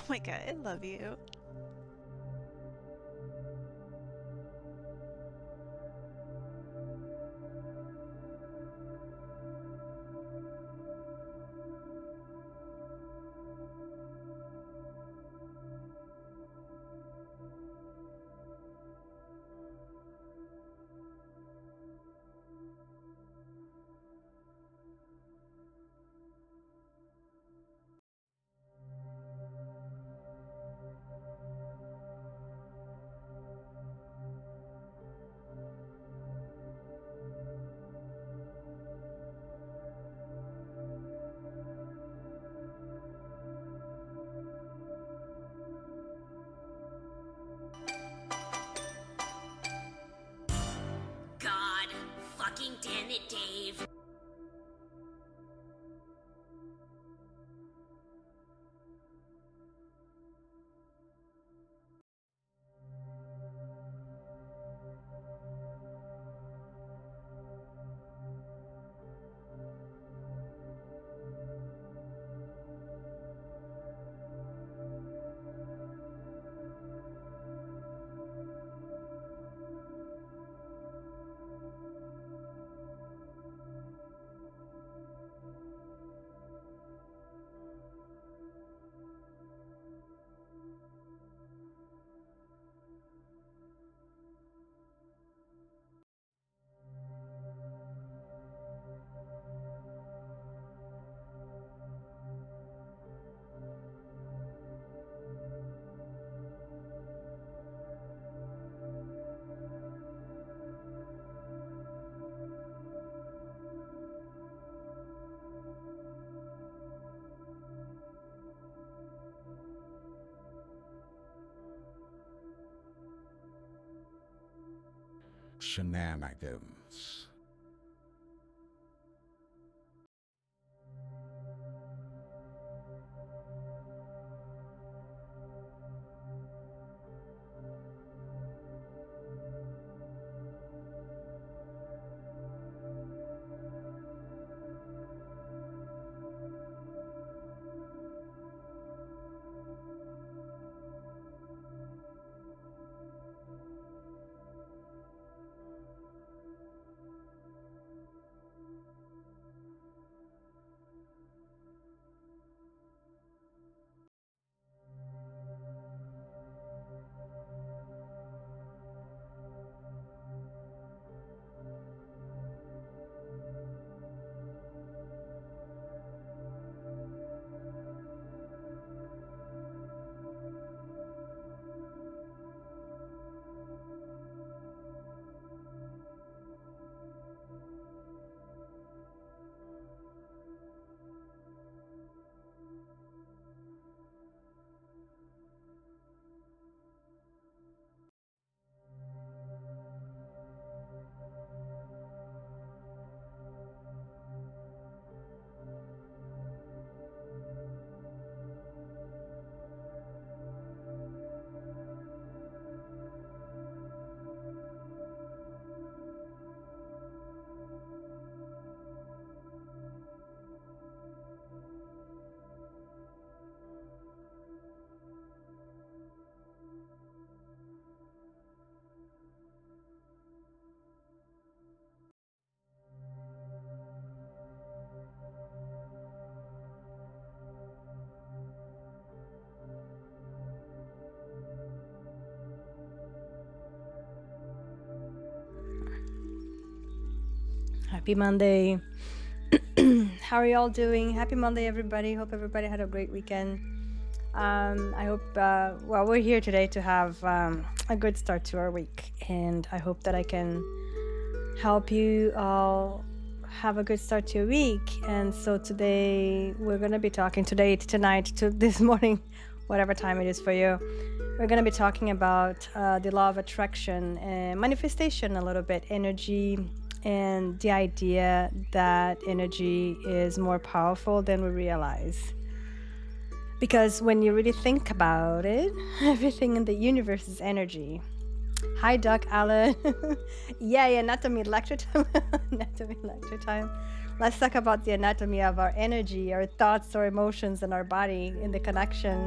Oh my god, I love you. God fucking damn it, Dave. Shenanigans. Happy Monday. How are y'all doing? Happy Monday, everybody. Hope everybody had a great weekend. I hope, well, we're here today to have a good start to our week. And I hope that I can help you all have a good start to your week. And so today we're going to be talking tonight, to this morning, whatever time it is for you. We're going to be talking about the law of attraction and manifestation a little bit, energy, and the idea that energy is more powerful than we realize. Because when you really think about it, everything in the universe is energy. Hi, Doc Alan. Yay, anatomy lecture time. Anatomy lecture time. Let's talk about the anatomy of our energy, our thoughts, our emotions, and our body in the connection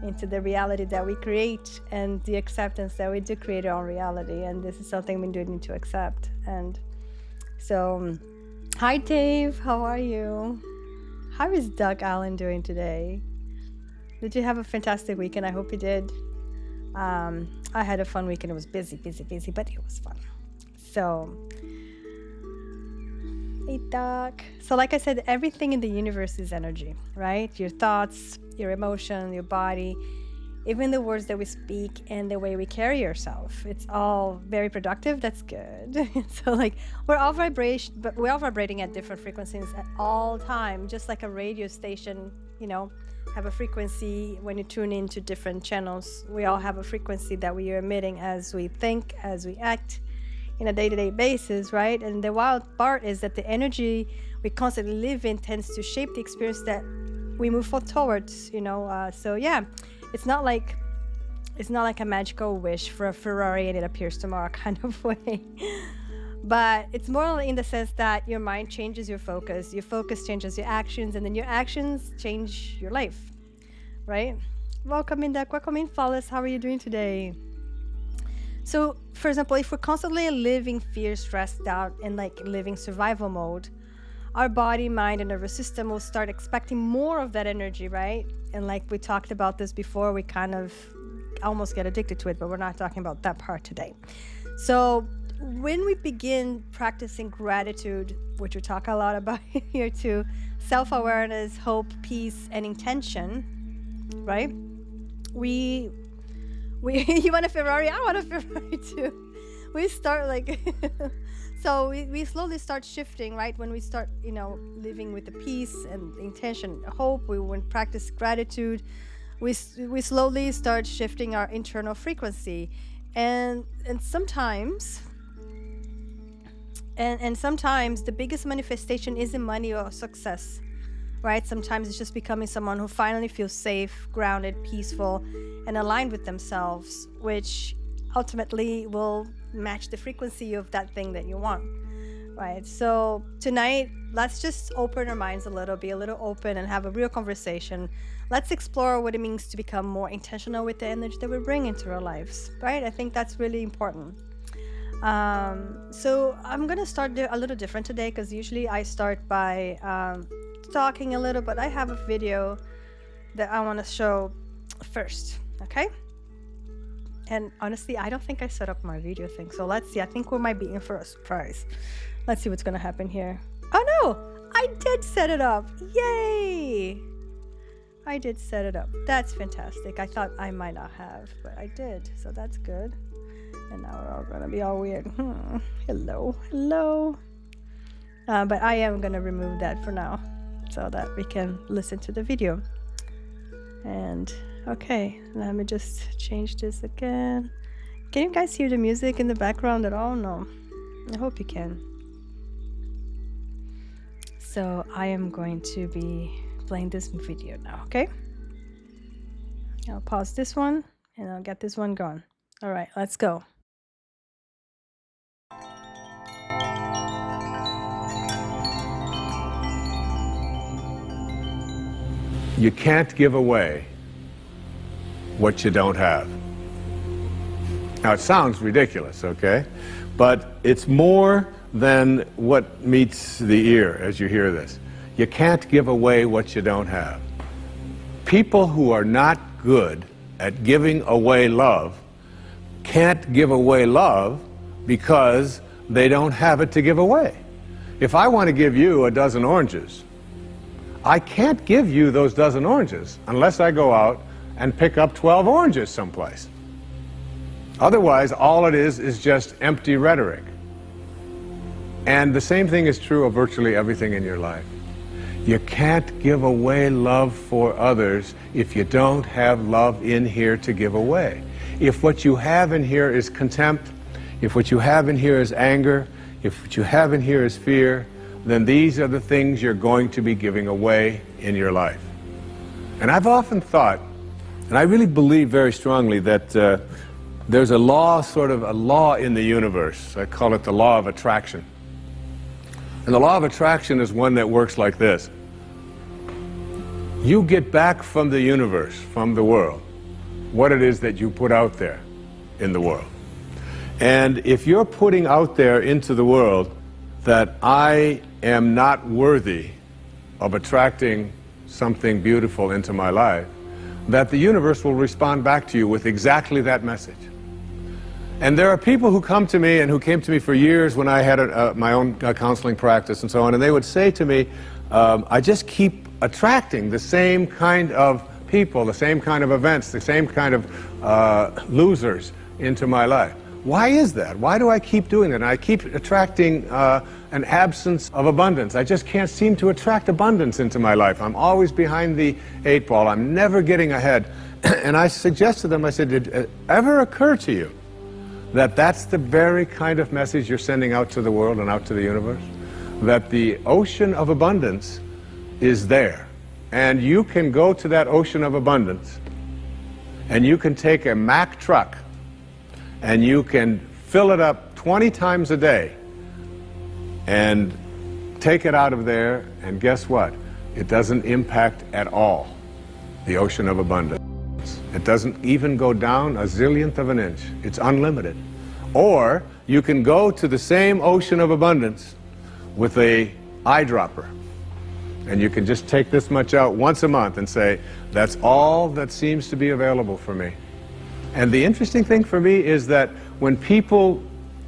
into the reality that we create and the acceptance that we do create our own reality. And this is something we do need to accept. And so, hi, Dave. How are you? How is Doc Allen doing today? Did you have a fantastic weekend? I hope you did. I had a fun weekend. It was busy, but it was fun. So, hey, Doc. So, like I said, everything in the universe is energy, right? Your thoughts, your emotion, your body, even the words that we speak and the way we carry ourselves. It's all very productive. That's good. So, like, we're all vibrating at different frequencies at all time, just like a radio station, have a frequency. When you tune into different channels, we all have a frequency that we are emitting as we think, as we act in a day-to-day basis, right? And the wild part is that the energy we constantly live in tends to shape the experience that we move towards, so yeah, it's not like a magical wish for a Ferrari and it appears tomorrow kind of way. But it's more in the sense that your mind changes your focus changes your actions, and then your actions change your life, right? Welcome in, Doc. Welcome in, Flawless. How are you doing today? So, for example, if we're constantly living fear, stressed out, and like living survival mode, our body, mind, and nervous system will start expecting more of that energy, right? And like we talked about this before, we kind of almost get addicted to it, but we're not talking about that part today. So, when we begin practicing gratitude, which we talk a lot about here too, self-awareness, hope, peace, and intention, right? You want a Ferrari? I want a Ferrari too. We start like, so we slowly start shifting, right? When we start, living with the peace and intention, hope, when practice gratitude, we slowly start shifting our internal frequency, and sometimes. And sometimes the biggest manifestation isn't money or success, right? Sometimes it's just becoming someone who finally feels safe, grounded, peaceful, and aligned with themselves, which ultimately will match the frequency of that thing that you want, right? So tonight, let's just open our minds a little, be a little open, and have a real conversation. Let's explore what it means to become more intentional with the energy that we bring into our lives, right? I think that's really important. So I'm gonna start a little different today, because usually I start by talking a little, but I have a video that I want to show first, okay? And honestly, I don't think I set up my video thing, so let's see. I think we might be in for a surprise. Let's see what's gonna happen here. Oh no, I did set it up. Yay! I did set it up. That's fantastic. I thought I might not have, but I did, so that's good. And now we're all gonna be all weird. Hello. But I am gonna remove that for now, so that we can listen to the video. And okay, let me just change this again. Can you guys hear the music in the background at all? No, I hope you can. So I am going to be playing this video now, okay? I'll pause this one and I'll get this one going. All right, let's go. You can't give away what you don't have. Now, it sounds ridiculous, okay? But it's more than what meets the ear as you hear this. You can't give away what you don't have. People who are not good at giving away love can't give away love because they don't have it to give away. If I want to give you a dozen oranges, I can't give you those dozen oranges unless I go out and pick up 12 oranges someplace. Otherwise, all it is just empty rhetoric. And the same thing is true of virtually everything in your life. You can't give away love for others if you don't have love in here to give away. If what you have in here is contempt, if what you have in here is anger, if what you have in here is fear, then these are the things you're going to be giving away in your life. And I've often thought, and I really believe very strongly that there's a law, sort of a law in the universe. I call it the law of attraction. And the law of attraction is one that works like this. You get back from the universe, from the world, what it is that you put out there in the world. And if you're putting out there into the world that I am not worthy of attracting something beautiful into my life, that the universe will respond back to you with exactly that message. And there are people who come to me and who came to me for years when I had my own counseling practice and so on, and they would say to me, I just keep attracting the same kind of people, the same kind of events, the same kind of losers into my life. Why is that? Why do I keep doing that? And I keep attracting an absence of abundance. I just can't seem to attract abundance into my life. I'm always behind the 8 ball. I'm never getting ahead. And I suggested to them, I said, did it ever occur to you that that's the very kind of message you're sending out to the world and out to the universe? That the ocean of abundance is there. And you can go to that ocean of abundance and you can take a Mack truck and you can fill it up 20 times a day and take it out of there, and guess what? It doesn't impact at all the ocean of abundance. It doesn't even go down a zillionth of an inch. It's unlimited. Or you can go to the same ocean of abundance with a eyedropper, and you can just take this much out once a month and say, that's all that seems to be available for me. And the interesting thing for me is that when people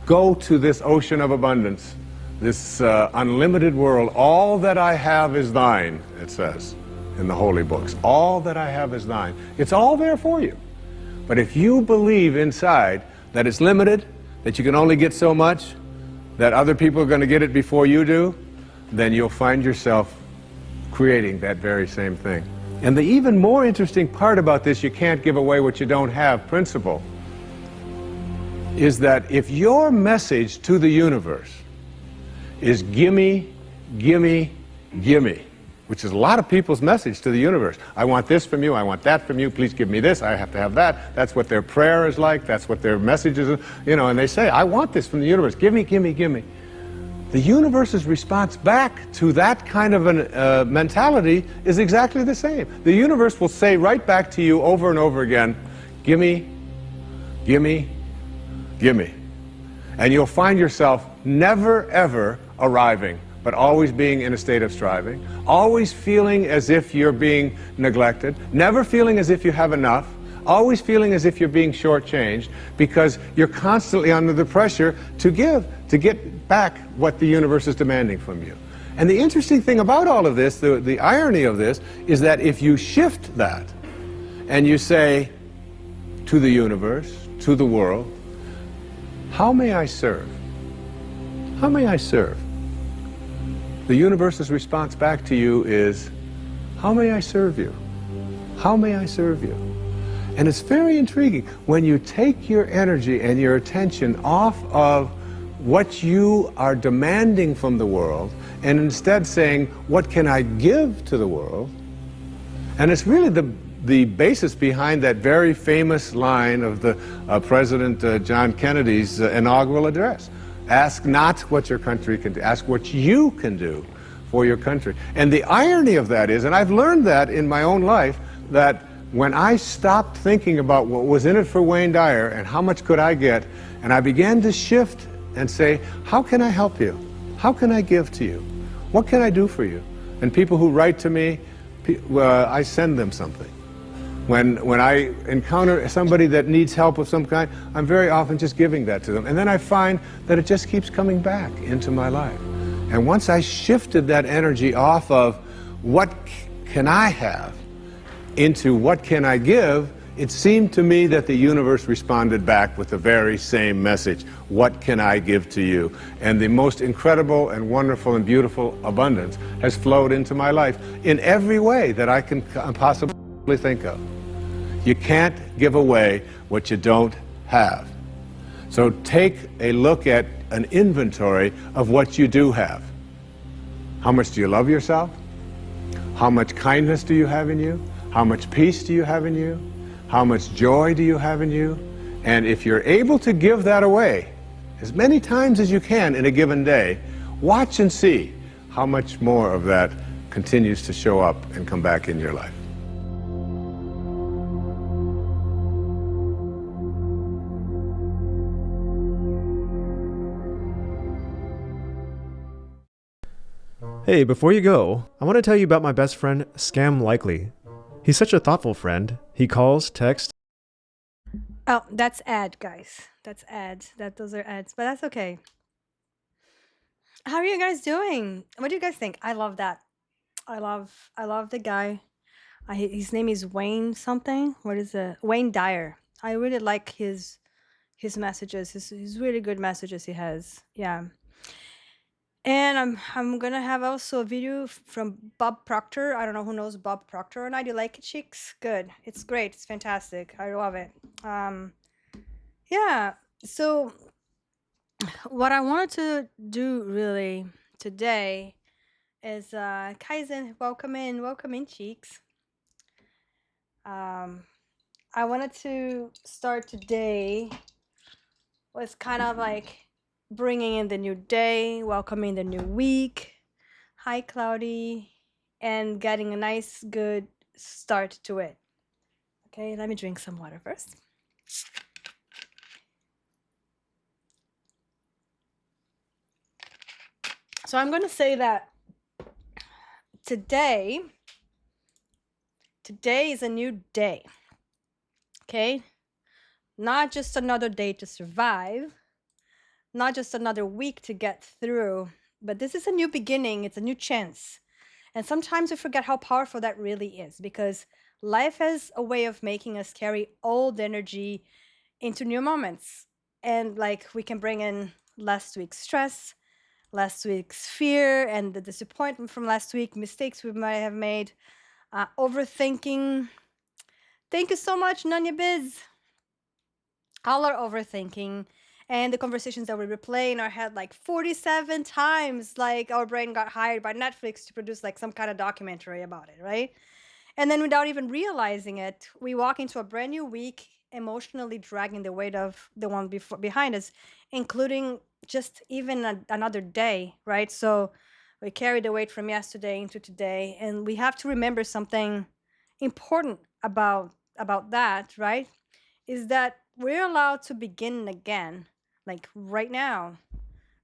go to this ocean of abundance, this unlimited world, all that I have is thine, it says in the holy books. All that I have is thine. It's all there for you. But if you believe inside that it's limited, that you can only get so much, that other people are going to get it before you do, then you'll find yourself creating that very same thing. And the even more interesting part about this, you can't give away what you don't have principle, is that if your message to the universe is gimme, gimme, gimme, which is a lot of people's message to the universe. I want this from you, I want that from you, please give me this, I have to have that. That's what their prayer is like, that's what their message is, you know, and they say, I want this from the universe, gimme, gimme, gimme. The universe's response back to that kind of a mentality is exactly the same. The universe will say right back to you over and over again, gimme, gimme, gimme. And you'll find yourself never ever arriving, but always being in a state of striving, always feeling as if you're being neglected, never feeling as if you have enough, always feeling as if you're being shortchanged, because you're constantly under the pressure to give, to get back what the universe is demanding from you. And the interesting thing about all of this, the irony of this, is that if you shift that and you say to the universe, to the world, how may I serve? How may I serve? The universe's response back to you is, how may I serve you? How may I serve you? And it's very intriguing. When you take your energy and your attention off of what you are demanding from the world, and instead saying, what can I give to the world? And it's really the basis behind that very famous line of the President John Kennedy's inaugural address. Ask not what your country can do, ask what you can do for your country. And the irony of that is, and I've learned that in my own life, that when I stopped thinking about what was in it for Wayne Dyer and how much could I get, and I began to shift and say, how can I help you? How can I give to you? What can I do for you? And people who write to me, I send them something. When I encounter somebody that needs help of some kind, I'm very often just giving that to them. And then I find that it just keeps coming back into my life. And once I shifted that energy off of what can I have into what can I give, it seemed to me that the universe responded back with the very same message. What can I give to you? And the most incredible and wonderful and beautiful abundance has flowed into my life in every way that I can possibly think of. You can't give away what you don't have. So take a look at an inventory of what you do have. How much do you love yourself? How much kindness do you have in you? How much peace do you have in you? How much joy do you have in you? And if you're able to give that away as many times as you can in a given day, watch and see how much more of that continues to show up and come back in your life. Hey, before you go, I want to tell you about my best friend, Scam Likely. He's such a thoughtful friend. He calls, texts. Oh, that's ad, guys. That's ads. Those are ads, but that's okay. How are you guys doing? What do you guys think? I love that. I love the guy. His name is Wayne something. What is it? Wayne Dyer. I really like his messages. His really good messages he has. Yeah. And I'm gonna have also a video from Bob Proctor. I don't know who knows Bob Proctor or not. You like it, chicks? Good. It's great. It's fantastic. I love it. Yeah. So what I wanted to do really today is Kaizen, welcome in, cheeks. I wanted to start today was kind of like bringing in the new day, welcoming the new week. Hi, Cloudy, and getting a nice, good start to it. Okay, let me drink some water first. So I'm going to say that today is a new day. Okay? Not just another day to survive, not just another week to get through, but this is a new beginning, it's a new chance. And sometimes we forget how powerful that really is, because life has a way of making us carry old energy into new moments. And like we can bring in last week's stress, last week's fear, and the disappointment from last week, mistakes we might have made, overthinking. Thank you so much, Nanya Biz. All our overthinking and the conversations that we replay in our head like 47 times, like our brain got hired by Netflix to produce like some kind of documentary about it, right? And then without even realizing it, we walk into a brand new week emotionally dragging the weight of the one behind us, including just even another day, right? So we carry the weight from yesterday into today, and we have to remember something important about that, right? Is that we're allowed to begin again, like right now,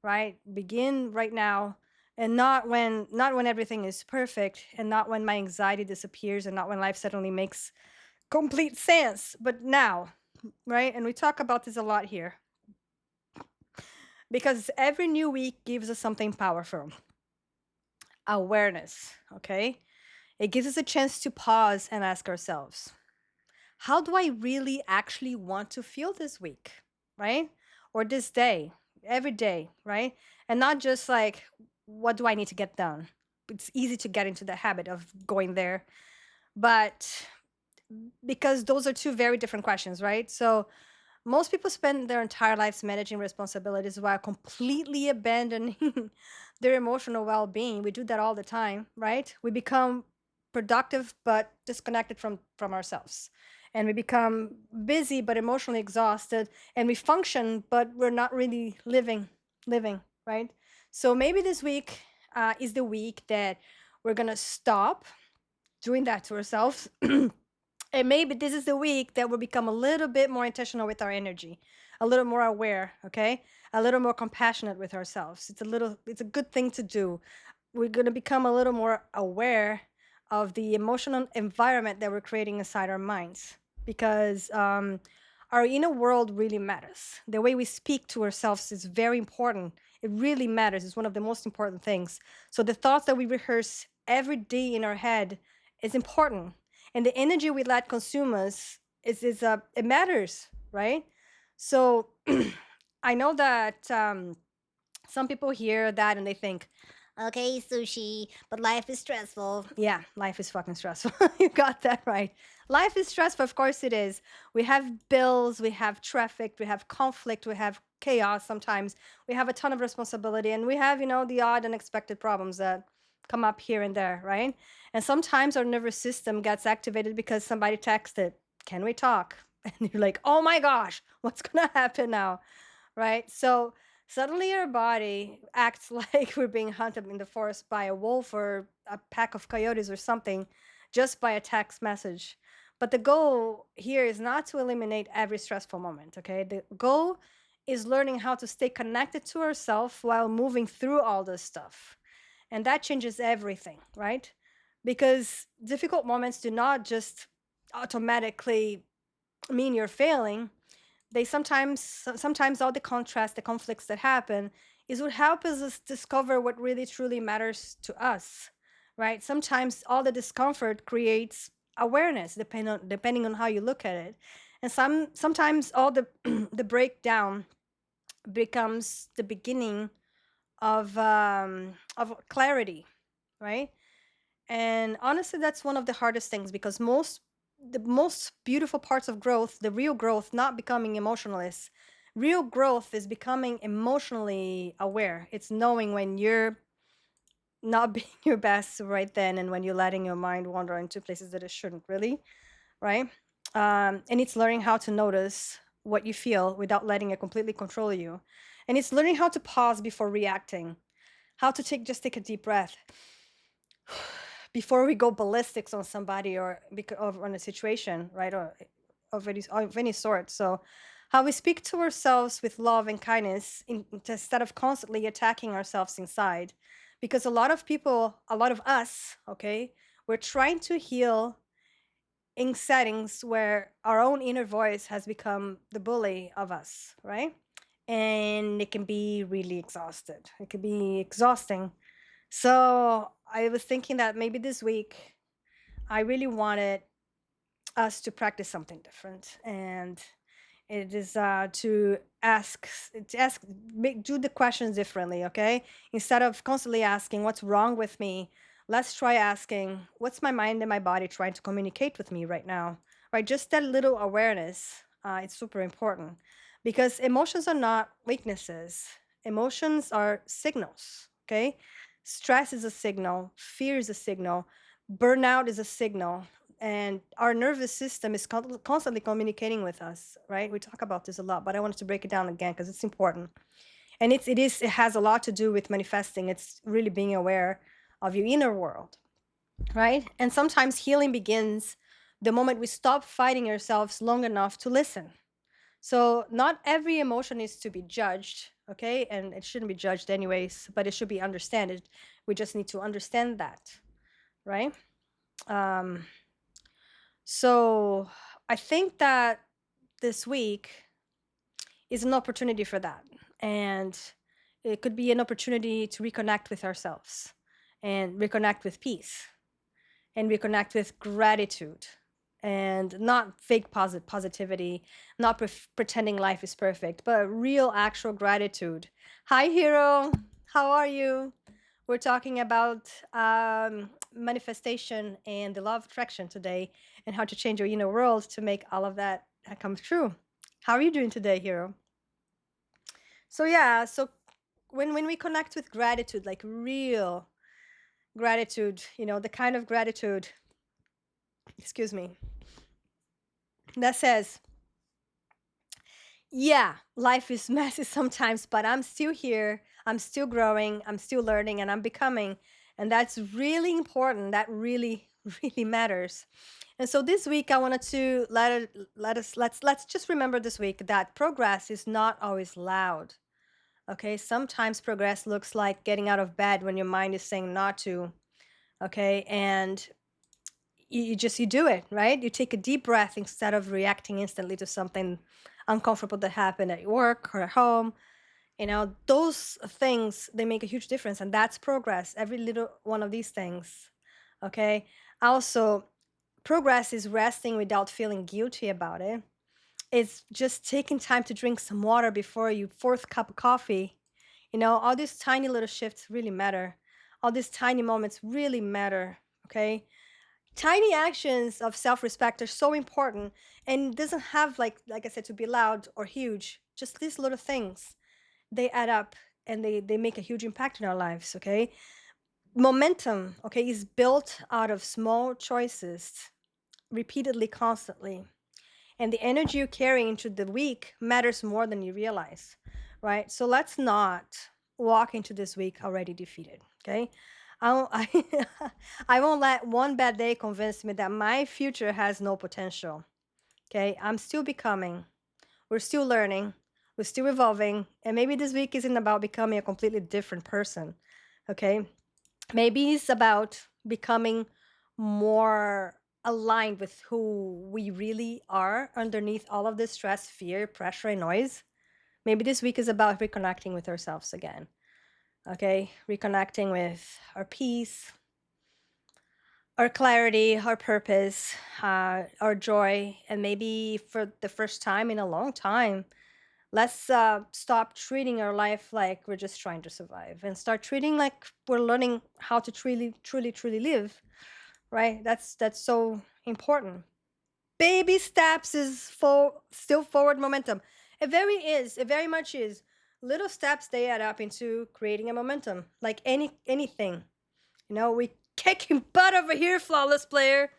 right? Begin right now, and not when everything is perfect, and not when my anxiety disappears, and not when life suddenly makes complete sense, but now, right? And we talk about this a lot here because every new week gives us something powerful. Awareness, okay? It gives us a chance to pause and ask ourselves, how do I really actually want to feel this week, right? Or this day, every day, right? And not just like, what do I need to get done? It's easy to get into the habit of going there, but because those are two very different questions, right? So most people spend their entire lives managing responsibilities while completely abandoning their emotional well-being. We do that all the time, right? We become productive but disconnected from ourselves, and we become busy but emotionally exhausted, and we function but we're not really living, right? So maybe this week is the week that we're gonna stop doing that to ourselves. And maybe this is the week that we'll become a little bit more intentional with our energy, a little more aware, okay? A little more compassionate with ourselves. It's a good thing to do. We're going to become a little more aware of the emotional environment that we're creating inside our minds, because our inner world really matters. The way we speak to ourselves is very important. It really matters. It's one of the most important things. So the thoughts that we rehearse every day in our head is important, and the energy we let consume us it matters, right? So I know that some people hear that and they think, okay, Sushi, but life is stressful. Yeah, life is fucking stressful. You got that right. Life is stressful, of course it is. We have bills, we have traffic, we have conflict, we have chaos sometimes, we have a ton of responsibility, and we have, the odd unexpected problems that come up here and there, right? And sometimes our nervous system gets activated because somebody texted, can we talk? and you're like, oh my gosh, what's gonna happen now, right? So suddenly your body acts like we're being hunted in the forest by a wolf or a pack of coyotes or something, just by a text message. But the goal here is not to eliminate every stressful moment, okay? The goal is learning how to stay connected to ourselves while moving through all this stuff. And that changes everything, right? Because difficult moments do not just automatically mean you're failing. They sometimes all the contrast, the conflicts that happen is what helps us discover what really truly matters to us, right? Sometimes all the discomfort creates awareness, depending on how you look at it. And sometimes all the the breakdown becomes the beginning of clarity, right? And honestly, that's one of the hardest things, because the most beautiful parts of growth, the real growth, not becoming emotionalist. Real growth is becoming emotionally aware. It's knowing when you're not being your best right then, and when you're letting your mind wander into places that it shouldn't really, right? And it's learning how to notice what you feel without letting it completely control you. And it's learning how to pause before reacting, how to take a deep breath before we go ballistics on somebody or on a situation, right? Or of any sort. So, how we speak to ourselves with love and kindness instead of constantly attacking ourselves inside. Because a lot of people, a lot of us, okay, we're trying to heal in settings where our own inner voice has become the bully of us, right? And it can be really exhausted. It can be exhausting. So I was thinking that maybe this week I really wanted us to practice something different, and it is do the questions differently. Okay, instead of constantly asking what's wrong with me, let's try asking what's my mind and my body trying to communicate with me right now. Right, just that little awareness. It's super important, because emotions are not weaknesses. Emotions are signals. Okay, stress is a signal, fear is a signal, burnout is a signal, and our nervous system is constantly communicating with us, right? We talk about this a lot, but I wanted to break it down again because it's important. And it has a lot to do with manifesting. It's really being aware of your inner world, right? And sometimes healing begins the moment we stop fighting ourselves long enough to listen. So not every emotion is to be judged, okay? And it shouldn't be judged anyways, but it should be understood. We just need to understand that, right? um So I think that this week is an opportunity for that. And it could be an opportunity to reconnect with ourselves and reconnect with peace and reconnect with gratitude, and not fake positivity, not pretending life is perfect, but real actual gratitude. Hi, Hero. How are you? We're talking about manifestation and the law of attraction today, and how to change your inner world to make all of that come true. How are you doing today, Hero? So yeah, so when we connect with gratitude, like real gratitude, the kind of gratitude, excuse me, that says, yeah, life is messy sometimes, but I'm still here. I'm still growing. I'm still learning, and I'm becoming. And that's really important. That really, really matters. And so this week, I wanted to let's just remember this week that progress is not always loud. Okay, sometimes progress looks like getting out of bed when your mind is saying not to. Okay, and you do it, right? You take a deep breath instead of reacting instantly to something uncomfortable that happened at work or at home. Those things, they make a huge difference, and that's progress. Every little one of these things. Okay. Also, progress is resting without feeling guilty about it. It's just taking time to drink some water before your fourth cup of coffee. All these tiny little shifts really matter. All these tiny moments really matter. Okay. Tiny actions of self-respect are so important, and it doesn't have, like I said, to be loud or huge. Just these little things, they add up, and they make a huge impact in our lives. Okay, momentum, okay, is built out of small choices repeatedly, constantly. And the energy you carry into the week matters more than you realize, right? So let's not walk into this week already defeated, okay? I won't, I won't let one bad day convince me that my future has no potential, okay? I'm still becoming, we're still learning, we're still evolving, and maybe this week isn't about becoming a completely different person, okay? Maybe it's about becoming more aligned with who we really are underneath all of this stress, fear, pressure, and noise. Maybe this week is about reconnecting with ourselves again. Okay, reconnecting with our peace, our clarity, our purpose, our joy, and maybe for the first time in a long time, let's stop treating our life like we're just trying to survive and start treating like we're learning how to truly live, right? That's so important. Baby steps is still forward momentum. It very much is. Little steps, they add up into creating a momentum, like anything. We kicking butt over here, flawless player.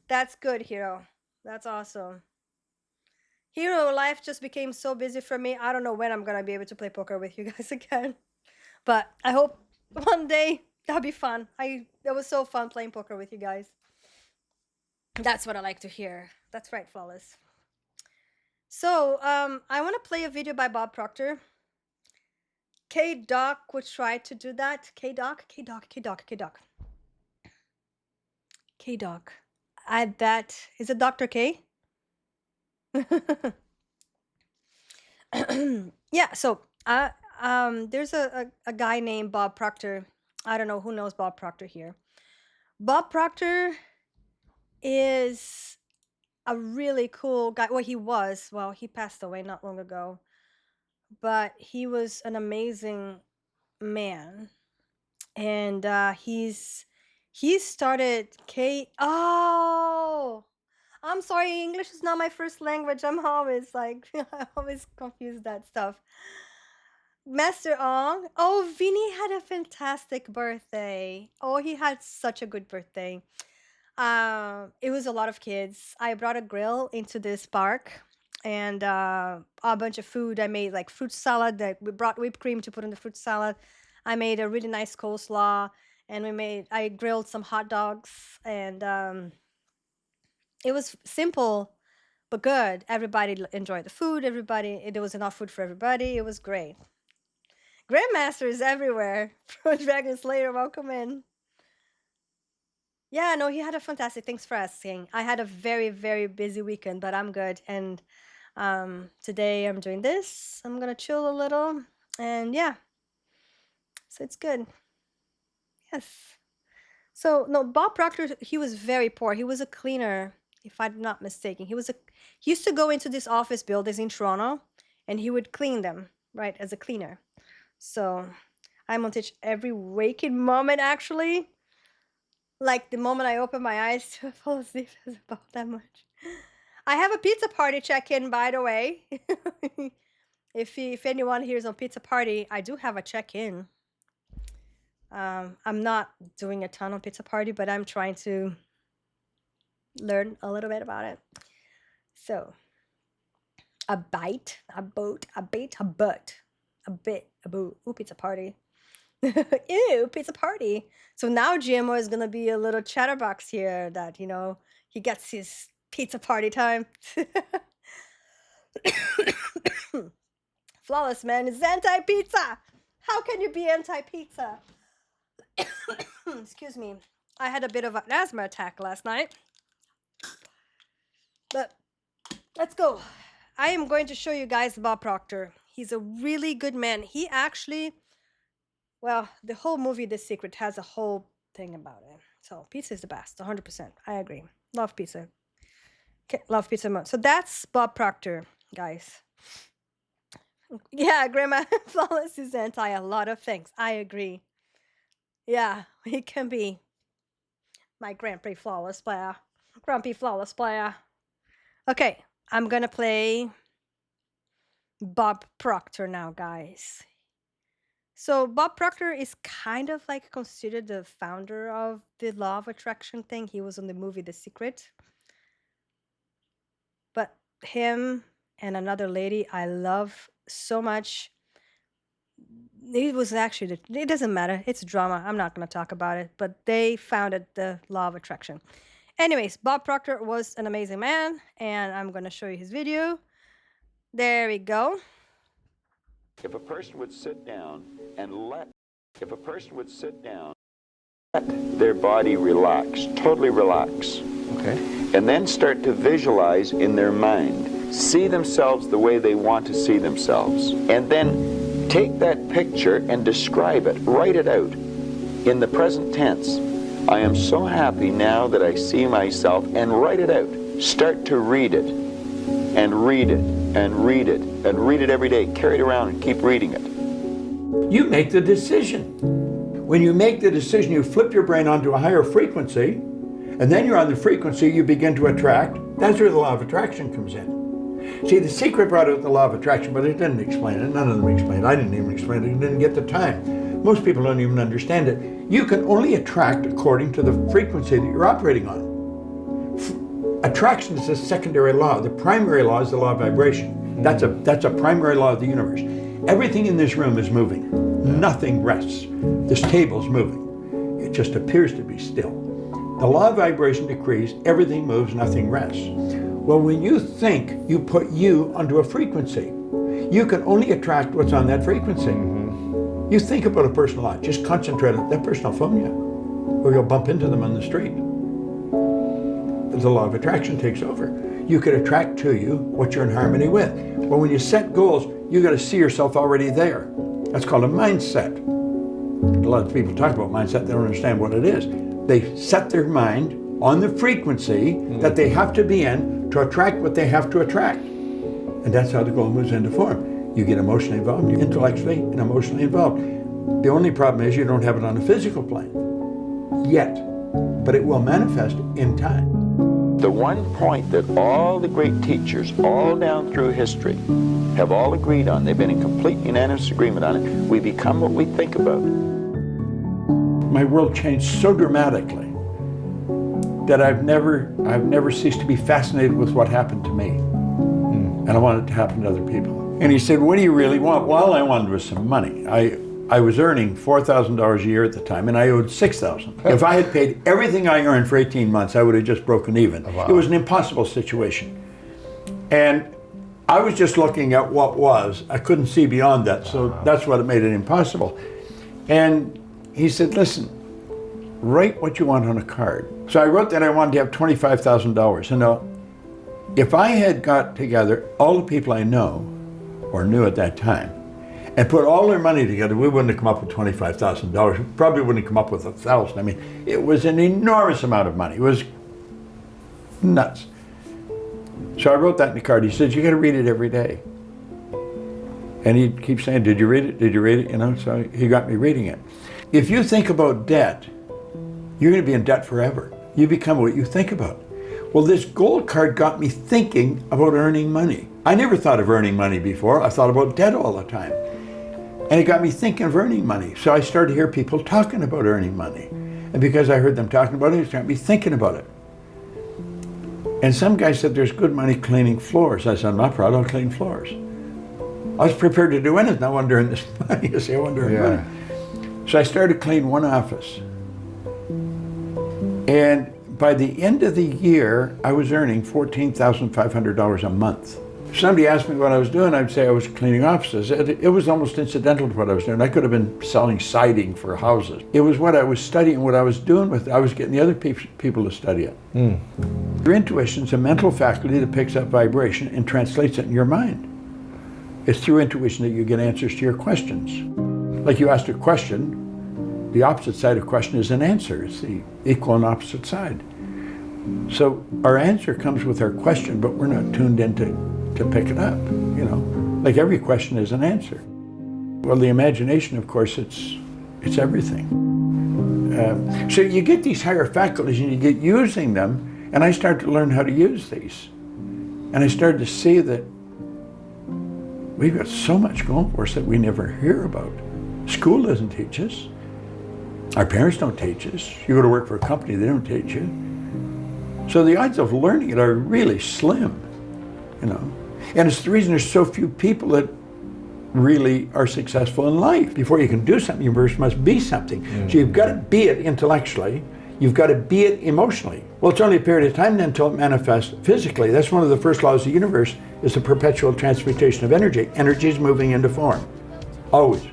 That's good, hero. That's awesome. Hero, life just became so busy for me. I don't know when I'm gonna be able to play poker with you guys again. But I hope one day that'll be fun. It was so fun playing poker with you guys. That's what I like to hear. That's right, flawless. So, I want to play a video by Bob Proctor. K Doc would try to do that. K Doc. Add that. Is it Dr. K? Yeah, so there's a guy named Bob Proctor. I don't know who knows Bob Proctor here. Bob Proctor is a really cool guy. Well, he was. Well, he passed away not long ago. But he was an amazing man. And he started K. Oh, I'm sorry, English is not my first language. I'm always like, I always confuse that stuff. Master Ong. Oh, Vinny had a fantastic birthday. Oh, he had such a good birthday. It was a lot of kids. I brought a grill into this park and a bunch of food. I made like fruit salad that we brought whipped cream to put in the fruit salad. I made a really nice coleslaw and I grilled some hot dogs and it was simple but good. Everybody enjoyed the food. There was enough food for everybody. It was great. Grandmaster is everywhere. Pro Dragon Slayer, welcome in. Yeah, no, he had a fantastic. Thanks for asking. I had a very, very busy weekend, but I'm good. And today I'm doing this. I'm gonna chill a little, and yeah, so it's good. Yes. So no, Bob Proctor, he was very poor. He was a cleaner, if I'm not mistaken. He used to go into these office buildings in Toronto, and he would clean them, right, as a cleaner. So I'm on teach every waking moment, actually. Like the moment I open my eyes to fall asleep is about that much. I have a pizza party check-in, by the way. If anyone here is on pizza party, I do have a check-in. I'm not doing a ton on pizza party, but I'm trying to learn a little bit about it. So, a bite, a boat, a bait, a butt, a bit, a boot. Ooh, pizza party. Ew, pizza party. So now GMO is gonna be a little chatterbox here that, he gets his pizza party time. Flawless, man, is anti-pizza. How can you be anti-pizza? Excuse me. I had a bit of an asthma attack last night. But let's go. I am going to show you guys Bob Proctor. He's a really good man. He actually, well, the whole movie The Secret has a whole thing about it. So pizza is the best, 100%. I agree. Love pizza. Okay, love pizza more. So that's Bob Proctor, guys. Yeah, Grandma Flawless is anti a lot of things. I agree. Yeah, he can be my Grumpy Flawless player. Grumpy Flawless player. Okay, I'm gonna play Bob Proctor now, guys. So Bob Proctor is kind of like considered the founder of the law of attraction thing. He was on the movie The Secret. But him and another lady I love so much. It was actually, it doesn't matter. It's drama. I'm not going to talk about it, but they founded the law of attraction. Anyways, Bob Proctor was an amazing man, and I'm going to show you his video. There we go. If a person would sit down and let their body relax, totally relax, Okay. and then start to visualize in their mind, see themselves the way they want to see themselves, and then take that picture and describe it, write it out in the present tense. I am so happy now that I see myself, and write it out. Start to read it, and read it, and read it, and read it every day. Carry it around and keep reading it. You make the decision. When you make the decision, you flip your brain onto a higher frequency, and then you're on the frequency you begin to attract. That's where the law of attraction comes in. See, The Secret brought out the law of attraction, but it didn't explain it. None of them explained it. I didn't even explain it. I didn't get the time. Most people don't even understand it. You can only attract according to the frequency that you're operating on. Attraction is a secondary law. The primary law is the law of vibration. That's a primary law of the universe. Everything in this room is moving. Nothing rests. This table's moving. It just appears to be still. The law of vibration decrees everything moves, nothing rests. Well, when you think, you put you onto a frequency. You can only attract what's on that frequency. You think about a person a lot. Just concentrate on that person will phone you, or you'll bump into them on the street. The law of attraction takes over. You can attract to you what you're in harmony with. But when you set goals, you got to see yourself already there. That's called a mindset. A lot of people talk about mindset, they don't understand what it is. They set their mind on the frequency that they have to be in to attract what they have to attract. And that's how the goal moves into form. You get emotionally involved, you're intellectually and emotionally involved. The only problem is you don't have it on a physical plane yet, but it will manifest in time. The one point that all the great teachers all down through history have all agreed on, they've been in complete unanimous agreement on it, we become what we think about. My world changed so dramatically that I've never ceased to be fascinated with what happened to me. And I want it to happen to other people. And he said, what do you really want? Well, all I wanted was some money. I was earning $4,000 a year at the time, and I owed $6,000. If I had paid everything I earned for 18 months, I would have just broken even. Oh, wow. It was an impossible situation. And I was just looking at what was. I couldn't see beyond that, so that's what made it impossible. And he said, listen, write what you want on a card. So I wrote that I wanted to have $25,000. And now, if I had got together all the people I know, or knew at that time, and put all their money together, we wouldn't have come up with $25,000. We probably wouldn't have come up with $1,000. I mean, it was an enormous amount of money. It was nuts. So I wrote that in the card. He said, you got to read it every day. And he'd keep saying, did you read it? Did you read it? You know, so he got me reading it. If you think about debt, you're going to be in debt forever. You become what you think about. Well, this gold card got me thinking about earning money. I never thought of earning money before. I thought about debt all the time. And it got me thinking of earning money. So I started to hear people talking about earning money. And because I heard them talking about it, it got me thinking about it. And some guy said, there's good money cleaning floors. I said, I'm not proud, I'll clean floors. I was prepared to do anything. I wanted to earn this money. You see, I wanted to earn money. So I started to clean one office. And by the end of the year, I was earning $14,500 a month. If somebody asked me what I was doing, I'd say I was cleaning offices. It was almost incidental to what I was doing. I could have been selling siding for houses. It was what I was studying, what I was doing with it. I was getting the other people to study it. Your intuition is a mental faculty that picks up vibration and translates it in your mind. It's through intuition that you get answers to your questions. Like you asked a question, the opposite side of a question is an answer. It's the equal and opposite side. So our answer comes with our question, but we're not tuned in to pick it up, you know. Like every question is an answer. Well, the imagination, of course, it's everything. So you get these higher faculties and you get using them, and I started to learn how to use these. And I started to see that we've got so much going for us that we never hear about. School doesn't teach us. Our parents don't teach us. You go to work for a company, they don't teach you. So the odds of learning it are really slim. you know. And it's the reason there's so few people that really are successful in life. Before you can do something, you first must be something. So you've got to be it intellectually, you've got to be it emotionally. Well, it's only a period of time then until it manifests physically. That's one of the first laws of the universe, is the perpetual transmutation of energy. Energy is moving into form, always.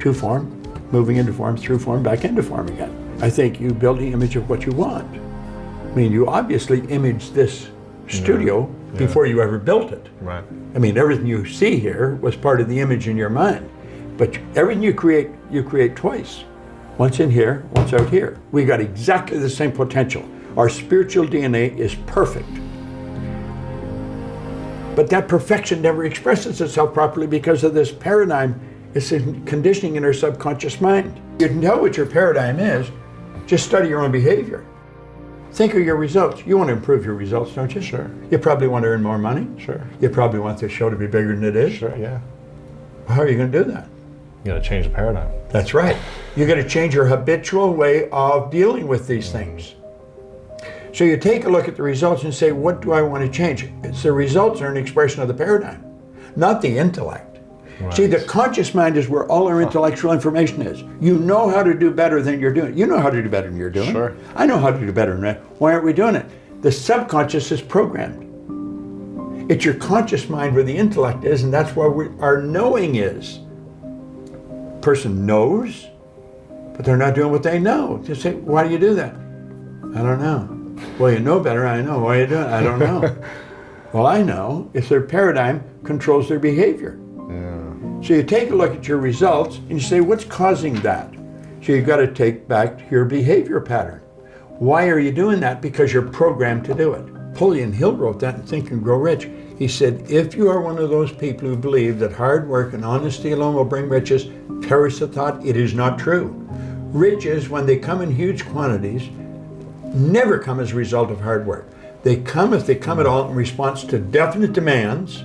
To form, moving into form, through form, back into form again. I think you build the image of what you want. I mean, you obviously imaged this studio before you ever built it. Right. I mean, everything you see here was part of the image in your mind. But everything you create twice. Once in here, once out here. We got exactly the same potential. Our spiritual DNA is perfect. But that perfection never expresses itself properly because of this paradigm. It's in conditioning in our subconscious mind. You can tell what your paradigm is, just study your own behavior. Think of your results. You want to improve your results, don't you? Sure. You probably want to earn more money. Sure. You probably want the show to be bigger than it is. Sure, yeah. How are you going to do that? You gotta change the paradigm. That's right. You got to change your habitual way of dealing with these things. So you take a look at the results and say, what do I want to change? It's the results are an expression of the paradigm, not the intellect. Right. See, the conscious mind is where all our intellectual information is. You know how to do better than you're doing. You know how to do better than you're doing. Sure. I know how to do better than that. Why aren't we doing it? The subconscious is programmed. It's your conscious mind where the intellect is, and that's where our knowing is. Person knows, but they're not doing what they know. You say, why do you do that? I don't know. Well, you know better, I know. Why are you doing it? I don't know. Well, I know. It's their paradigm controls their behavior. So you take a look at your results and you say, what's causing that? So you've got to take back your behavior pattern. Why are you doing that? Because you're programmed to do it. Napoleon Hill wrote that in Think and Grow Rich. He said, if you are one of those people who believe that hard work and honesty alone will bring riches, perish the thought, it is not true. Riches, when they come in huge quantities, never come as a result of hard work. They come, if they come at all, in response to definite demands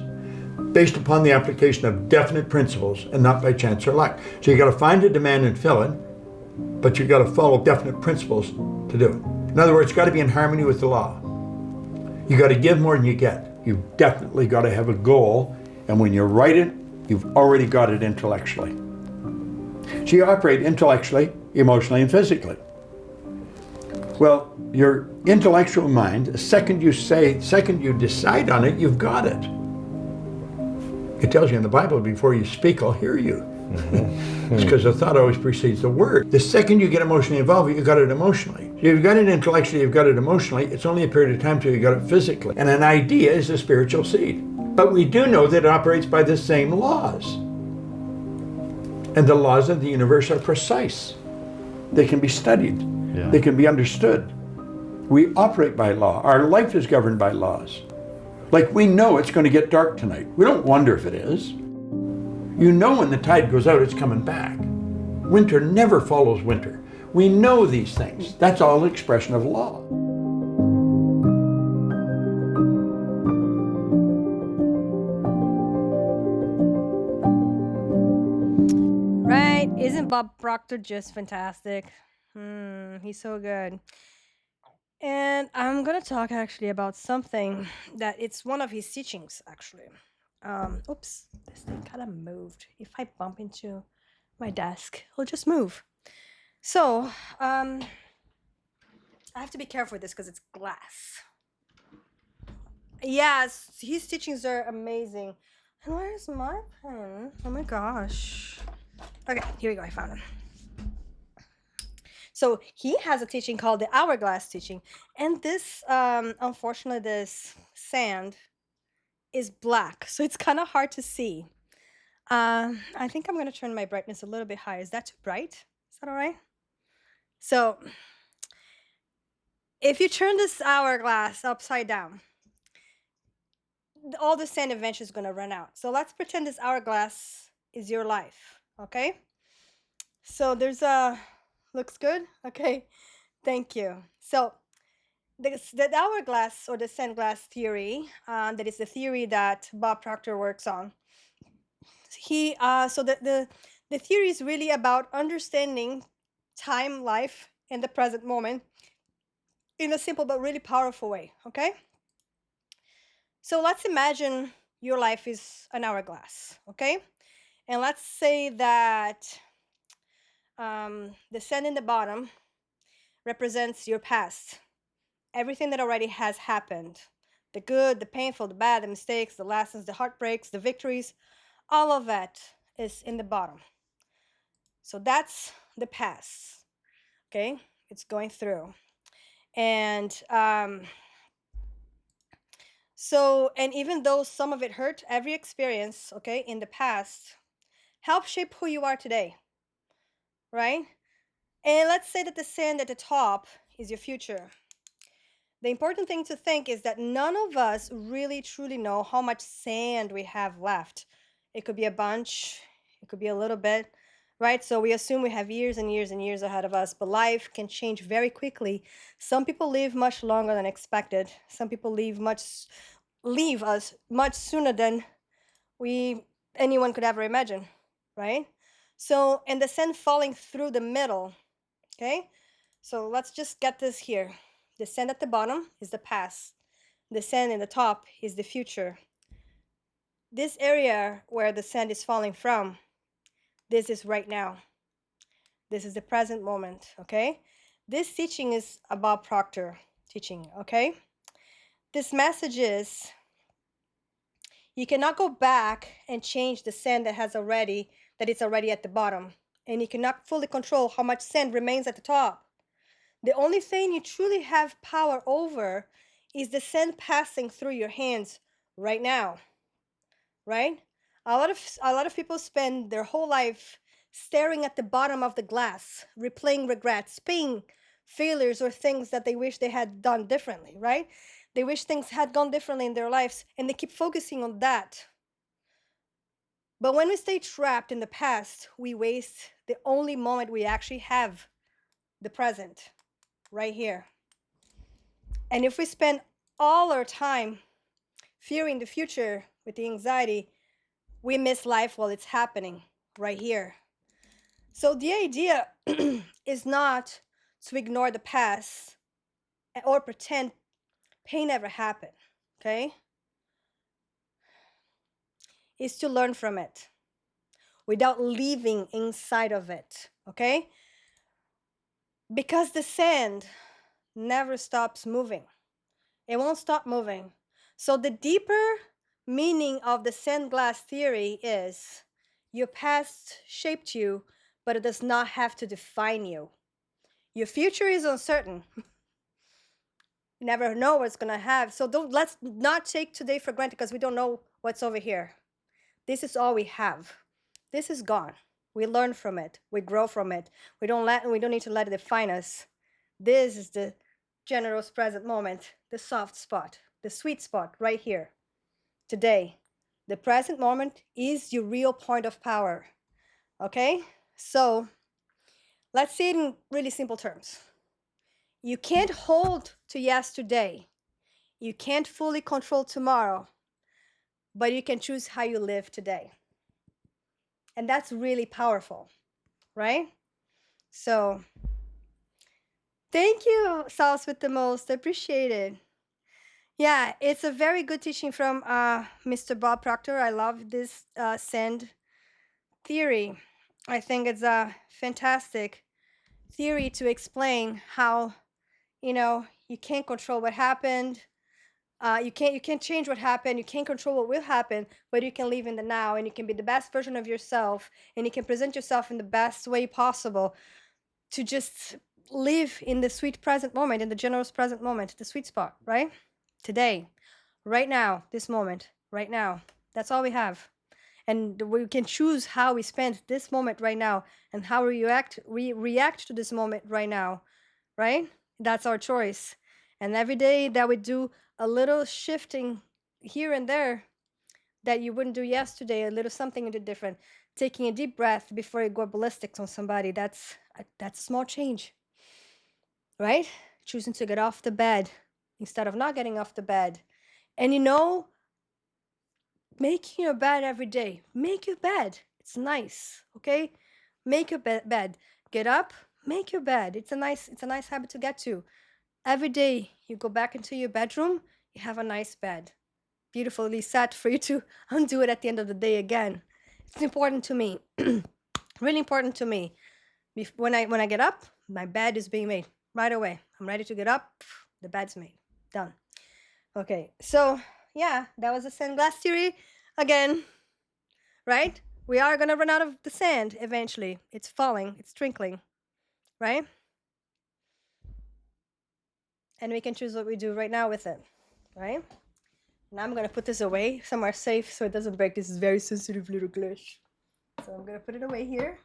based upon the application of definite principles and not by chance or luck. So you got to find a demand and fill it, but you got to follow definite principles to do it. In other words, it's got to be in harmony with the law. You got to give more than you get. You've definitely got to have a goal, and when you write it, you've already got it intellectually. So you operate intellectually, emotionally, and physically. Well, your intellectual mind, the second you decide on it, you've got it. It tells you in the Bible, before you speak, I'll hear you. It's because the thought always precedes the word. The second you get emotionally involved, you got it emotionally. So you've got it intellectually, you've got it emotionally. It's only a period of time till you got it physically. And an idea is a spiritual seed. But we do know that it operates by the same laws. And the laws of the universe are precise. They can be studied. Yeah. They can be understood. We operate by law. Our life is governed by laws. Like we know it's going to get dark tonight. We don't wonder if it is. You know when the tide goes out, it's coming back. Winter never follows winter. We know these things. That's all expression of law. Right? Isn't Bob Proctor just fantastic? He's so good. And I'm gonna talk actually about something that it's one of his teachings actually. Oops, this thing kind of moved. If I bump into my desk, it'll just move. So, I have to be careful with this because it's glass. Yes, his teachings are amazing. And where's my pen? Oh my gosh. Okay, here we go. I found it. So he has a teaching called the hourglass teaching, and this, unfortunately, this sand is black, so it's kind of hard to see. I think I'm gonna turn my brightness a little bit higher. Is that too bright? Is that all right? So if you turn this hourglass upside down, all the sand eventually is gonna run out. So let's pretend this hourglass is your life, okay? So there's a, looks good? Okay, thank you. So the hourglass or the sand glass theory, that is the theory that Bob Proctor works on. So the theory is really about understanding time, life, and the present moment in a simple but really powerful way, okay? So let's imagine your life is an hourglass, okay? And let's say that the sand in the bottom represents your past, everything that already has happened, the good, the painful, the bad, the mistakes, the lessons, the heartbreaks, the victories, all of that is in the bottom. So that's the past, okay? It's going through. And and even though some of it hurt, every experience, okay, in the past helps shape who you are today, right? And let's say that the sand at the top is your future. The important thing to think is that none of us really truly know how much sand we have left. It could be a bunch, it could be a little bit, right? So we assume we have years and years and years ahead of us, but life can change very quickly. Some people live much longer than expected. Some people leave us much sooner than anyone could ever imagine, right? So, and the sand falling through the middle, okay? So let's just get this here. The sand at the bottom is the past. The sand in the top is the future. This area where the sand is falling from, this is right now. This is the present moment, okay? This teaching is about Bob Proctor teaching, okay? This message is you cannot go back and change the sand that it's already at the bottom. And you cannot fully control how much sand remains at the top. The only thing you truly have power over is the sand passing through your hands right now, right? A lot of people spend their whole life staring at the bottom of the glass, replaying regrets, pain, failures, or things that they wish they had done differently, right? They wish things had gone differently in their lives, and they keep focusing on that. But when we stay trapped in the past, we waste the only moment we actually have, the present, right here. And if we spend all our time fearing the future with the anxiety, we miss life while it's happening right here. So the idea is not to ignore the past or pretend pain never happened, okay? Is to learn from it without living inside of it, okay? Because the sand never stops moving. It won't stop moving. So the deeper meaning of the sand glass theory is your past shaped you, but it does not have to define you. Your future is uncertain. You never know what's gonna have. So let's not take today for granted because we don't know what's over here. This is all we have. This is gone. We learn from it. We grow from it. We don't need to let it define us. This is the generous present moment, the soft spot, the sweet spot right here. Today, the present moment is your real point of power. Okay? So let's say it in really simple terms. You can't hold to yesterday. You can't fully control tomorrow, but you can choose how you live today. And that's really powerful, right? So thank you, Sauce with the Most. I appreciate it. Yeah, it's a very good teaching from Mr. Bob Proctor. I love this sand theory. I think it's a fantastic theory to explain how, you can't control what happened. You can't change what happened. You can't control what will happen, but you can live in the now, and you can be the best version of yourself, and you can present yourself in the best way possible to just live in the sweet present moment, in the generous present moment, the sweet spot, right? Today, right now, this moment, right now. That's all we have. And we can choose how we spend this moment right now and how we react to this moment right now, right? That's our choice. And every day that we do a little shifting here and there that you wouldn't do yesterday, a little something you did different, taking a deep breath before you go ballistic on somebody, that's a small change, right? Choosing to get off the bed instead of not getting off the bed. And making your bed every day. Make your bed. It's nice, okay? Make your bed. Get up, make your bed. It's a nice habit to get to. Every day you go back into your bedroom, you have a nice bed. beautifully set for you to undo it at the end of the day again. It's important to me, really important to me. When I get up, my bed is being made right away. I'm ready to get up, the bed's made, done. Okay, so yeah, that was the sand glass theory again, right? We are gonna run out of the sand eventually. It's falling, it's trickling, right? And we can choose what we do right now with it, right? Now I'm gonna put this away somewhere safe so it doesn't break. This is very sensitive little glass. So I'm gonna put it away here.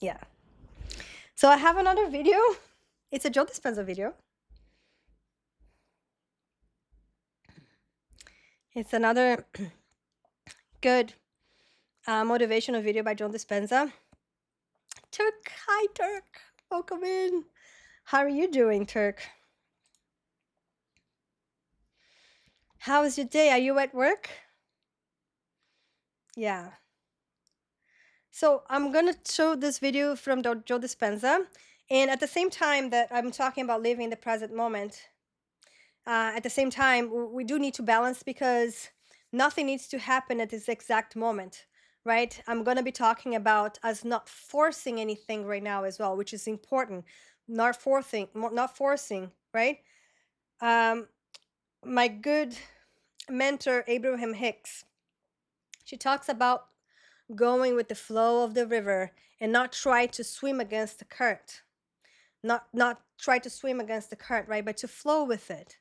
Yeah. So I have another video. It's a Joe Dispenza video. It's another good motivational video by Joe Dispenza. Turk, hi Turk, welcome in. How are you doing, Turk? How is your day? Are you at work? Yeah. So I'm gonna show this video from Joe Dispenza, and at the same time that I'm talking about living the present moment, at the same time we do need to balance, because nothing needs to happen at this exact moment, right? I'm gonna be talking about us not forcing anything right now as well, which is important. Not forcing, right? My good mentor Abraham Hicks, she talks about going with the flow of the river and not try to swim against the current. Not try to swim against the current, right? But to flow with it.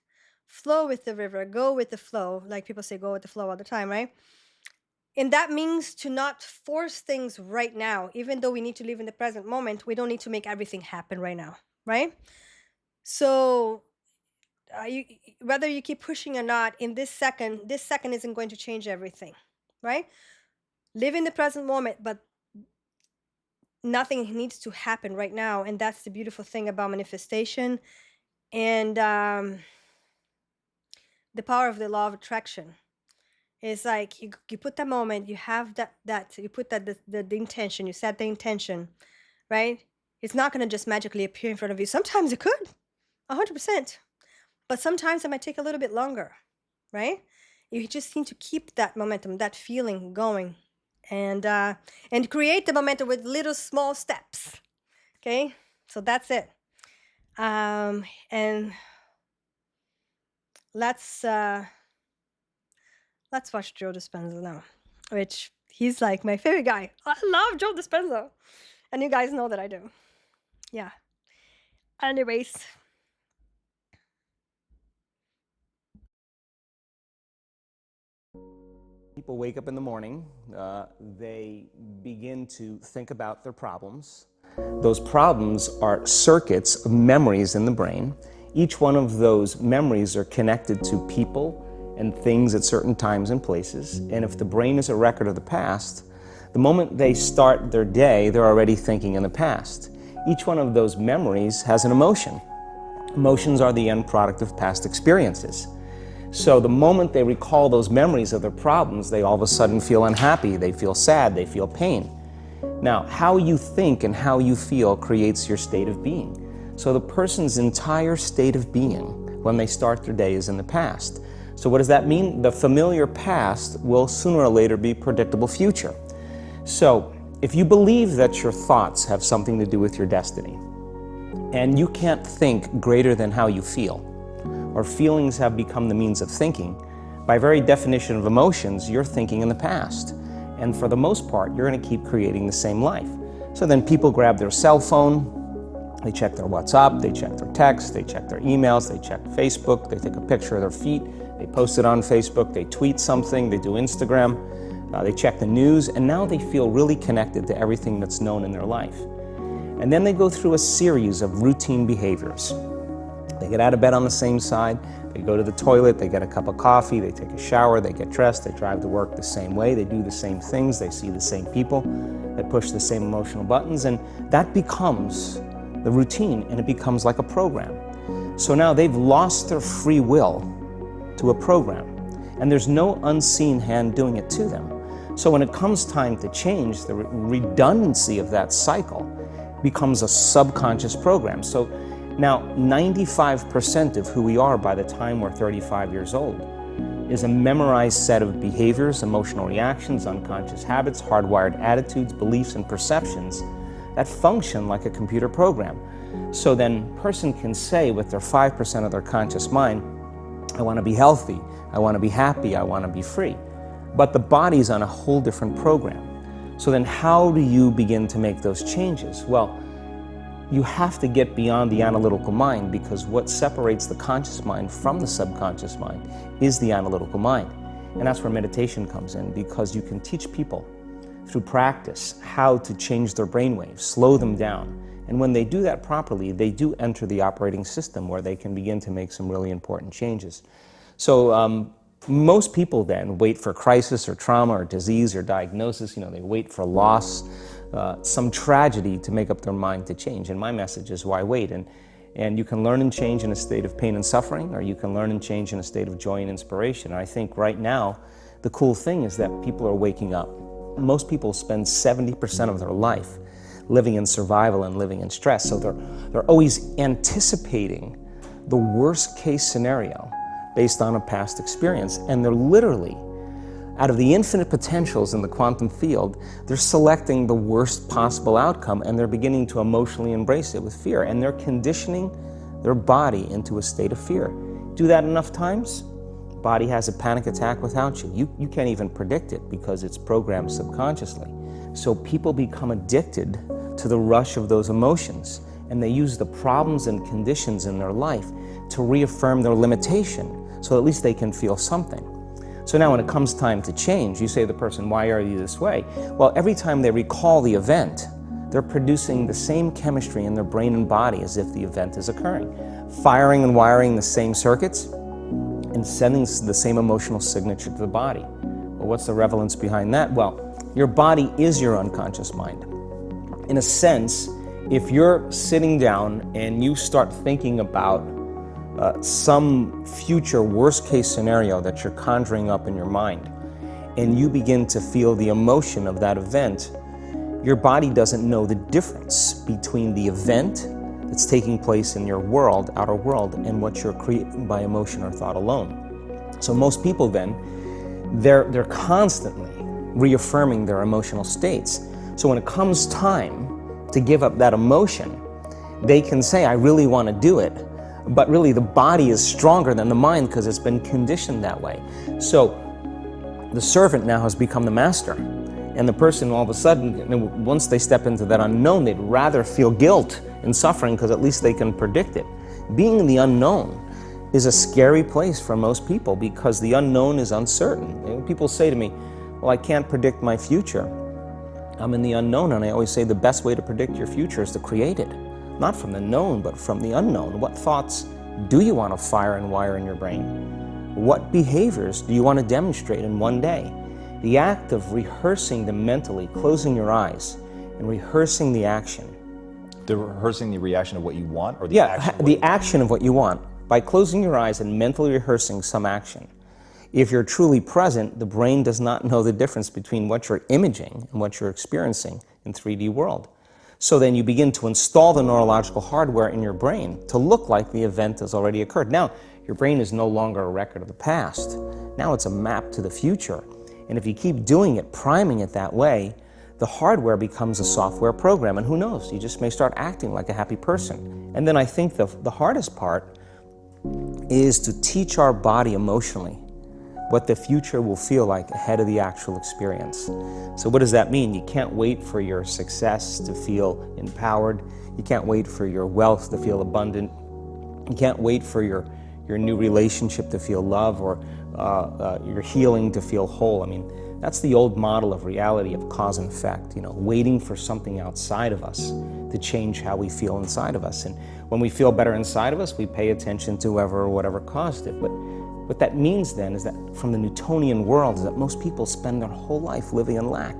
Flow with the river, go with the flow. Like people say, go with the flow all the time, right? And that means to not force things right now. Even though we need to live in the present moment, we don't need to make everything happen right now, right? So whether you keep pushing or not, in this second isn't going to change everything, right? Live in the present moment, but nothing needs to happen right now. And that's the beautiful thing about manifestation and the power of the law of attraction. It's like you put that moment, you have that you put that the intention, you set the intention, right? It's not going to just magically appear in front of you. Sometimes it could, 100%. But sometimes it might take a little bit longer, right? You just need to keep that momentum, that feeling going. And create the momentum with little small steps. Okay, so that's it. And let's watch Joe Dispenza now, which he's like my favorite guy. I love Joe Dispenza, and you guys know that I do. Yeah. Anyways. People wake up in the morning, they begin to think about their problems. Those problems are circuits of memories in the brain. Each one of those memories are connected to people and things at certain times and places. And if the brain is a record of the past, the moment they start their day, they're already thinking in the past. Each one of those memories has an emotion. Emotions are the end product of past experiences. So the moment they recall those memories of their problems, they all of a sudden feel unhappy, they feel sad, they feel pain. Now, how you think and how you feel creates your state of being. So the person's entire state of being when they start their day is in the past. So what does that mean? The familiar past will sooner or later be predictable future. So if you believe that your thoughts have something to do with your destiny, and you can't think greater than how you feel, or feelings have become the means of thinking, by very definition of emotions, you're thinking in the past. And for the most part, you're going to keep creating the same life. So then people grab their cell phone, they check their WhatsApp, they check their text, they check their emails, they check Facebook, they take a picture of their feet, they post it on Facebook, they tweet something, they do Instagram, they check the news, and now they feel really connected to everything that's known in their life. And then they go through a series of routine behaviors. They get out of bed on the same side, they go to the toilet, they get a cup of coffee, they take a shower, they get dressed, they drive to work the same way, they do the same things, they see the same people, they push the same emotional buttons, and that becomes the routine, and it becomes like a program. So now they've lost their free will to a program, and there's no unseen hand doing it to them. So when it comes time to change, the redundancy of that cycle becomes a subconscious program. So Now, 95% of who we are by the time we're 35 years old is a memorized set of behaviors, emotional reactions, unconscious habits, hardwired attitudes, beliefs, and perceptions that function like a computer program. So then a person can say with their 5% of their conscious mind, I want to be healthy, I want to be happy, I want to be free. But the body's on a whole different program. So then how do you begin to make those changes? Well, you have to get beyond the analytical mind, because what separates the conscious mind from the subconscious mind is the analytical mind. And that's where meditation comes in, because you can teach people through practice how to change their brainwaves, slow them down. And when they do that properly, they do enter the operating system where they can begin to make some really important changes. So most people then wait for crisis or trauma or disease or diagnosis. They wait for loss, some tragedy to make up their mind to change. And my message is, why wait? And you can learn and change in a state of pain and suffering, or you can learn and change in a state of joy and inspiration. And I think right now, the cool thing is that people are waking up. Most people spend 70% of their life living in survival and living in stress. So they're always anticipating the worst case scenario based on a past experience. And they're literally, out of the infinite potentials in the quantum field, they're selecting the worst possible outcome, and they're beginning to emotionally embrace it with fear. And they're conditioning their body into a state of fear. Do that enough times, body has a panic attack without you. You can't even predict it because it's programmed subconsciously. So people become addicted to the rush of those emotions, and they use the problems and conditions in their life to reaffirm their limitation, so at least they can feel something. So now when it comes time to change, you say to the person, why are you this way? Well, every time they recall the event, they're producing the same chemistry in their brain and body as if the event is occurring, firing and wiring the same circuits and sending the same emotional signature to the body. Well, what's the relevance behind that? Well, your body is your unconscious mind. In a sense, if you're sitting down and you start thinking about some future worst case scenario that you're conjuring up in your mind, and you begin to feel the emotion of that event, your body doesn't know the difference between the event that's taking place in your world, outer world, and what you're creating by emotion or thought alone. So most people then, they're constantly reaffirming their emotional states. So when it comes time to give up that emotion, they can say, I really want to do it, but really the body is stronger than the mind because it's been conditioned that way. So the servant now has become the master, and the person all of a sudden, once they step into that unknown, they'd rather feel guilt and suffering because at least they can predict it. Being in the unknown is a scary place for most people because the unknown is uncertain. People say to me, well, I can't predict my future. I'm in the unknown, and I always say the best way to predict your future is to create it. Not from the known, but from the unknown. What thoughts do you want to fire and wire in your brain? What behaviors do you want to demonstrate in one day? The act of rehearsing them mentally, closing your eyes, and rehearsing the action. Rehearsing the reaction of what you want, or the action? The action of what you want. By closing your eyes and mentally rehearsing some action. If you're truly present, the brain does not know the difference between what you're imaging and what you're experiencing in 3D world. So then you begin to install the neurological hardware in your brain to look like the event has already occurred. Now, your brain is no longer a record of the past. Now it's a map to the future. And if you keep doing it, priming it that way, the hardware becomes a software program. And who knows, you just may start acting like a happy person. And then I think the hardest part is to teach our body emotionally what the future will feel like ahead of the actual experience. So what does that mean? You can't wait for your success to feel empowered. You can't wait for your wealth to feel abundant. You can't wait for your new relationship to feel love, or your healing to feel whole. I mean, that's the old model of reality of cause and effect, waiting for something outside of us to change how we feel inside of us. And when we feel better inside of us, we pay attention to whoever or whatever caused it. But what that means then is that from the Newtonian world is that most people spend their whole life living in lack,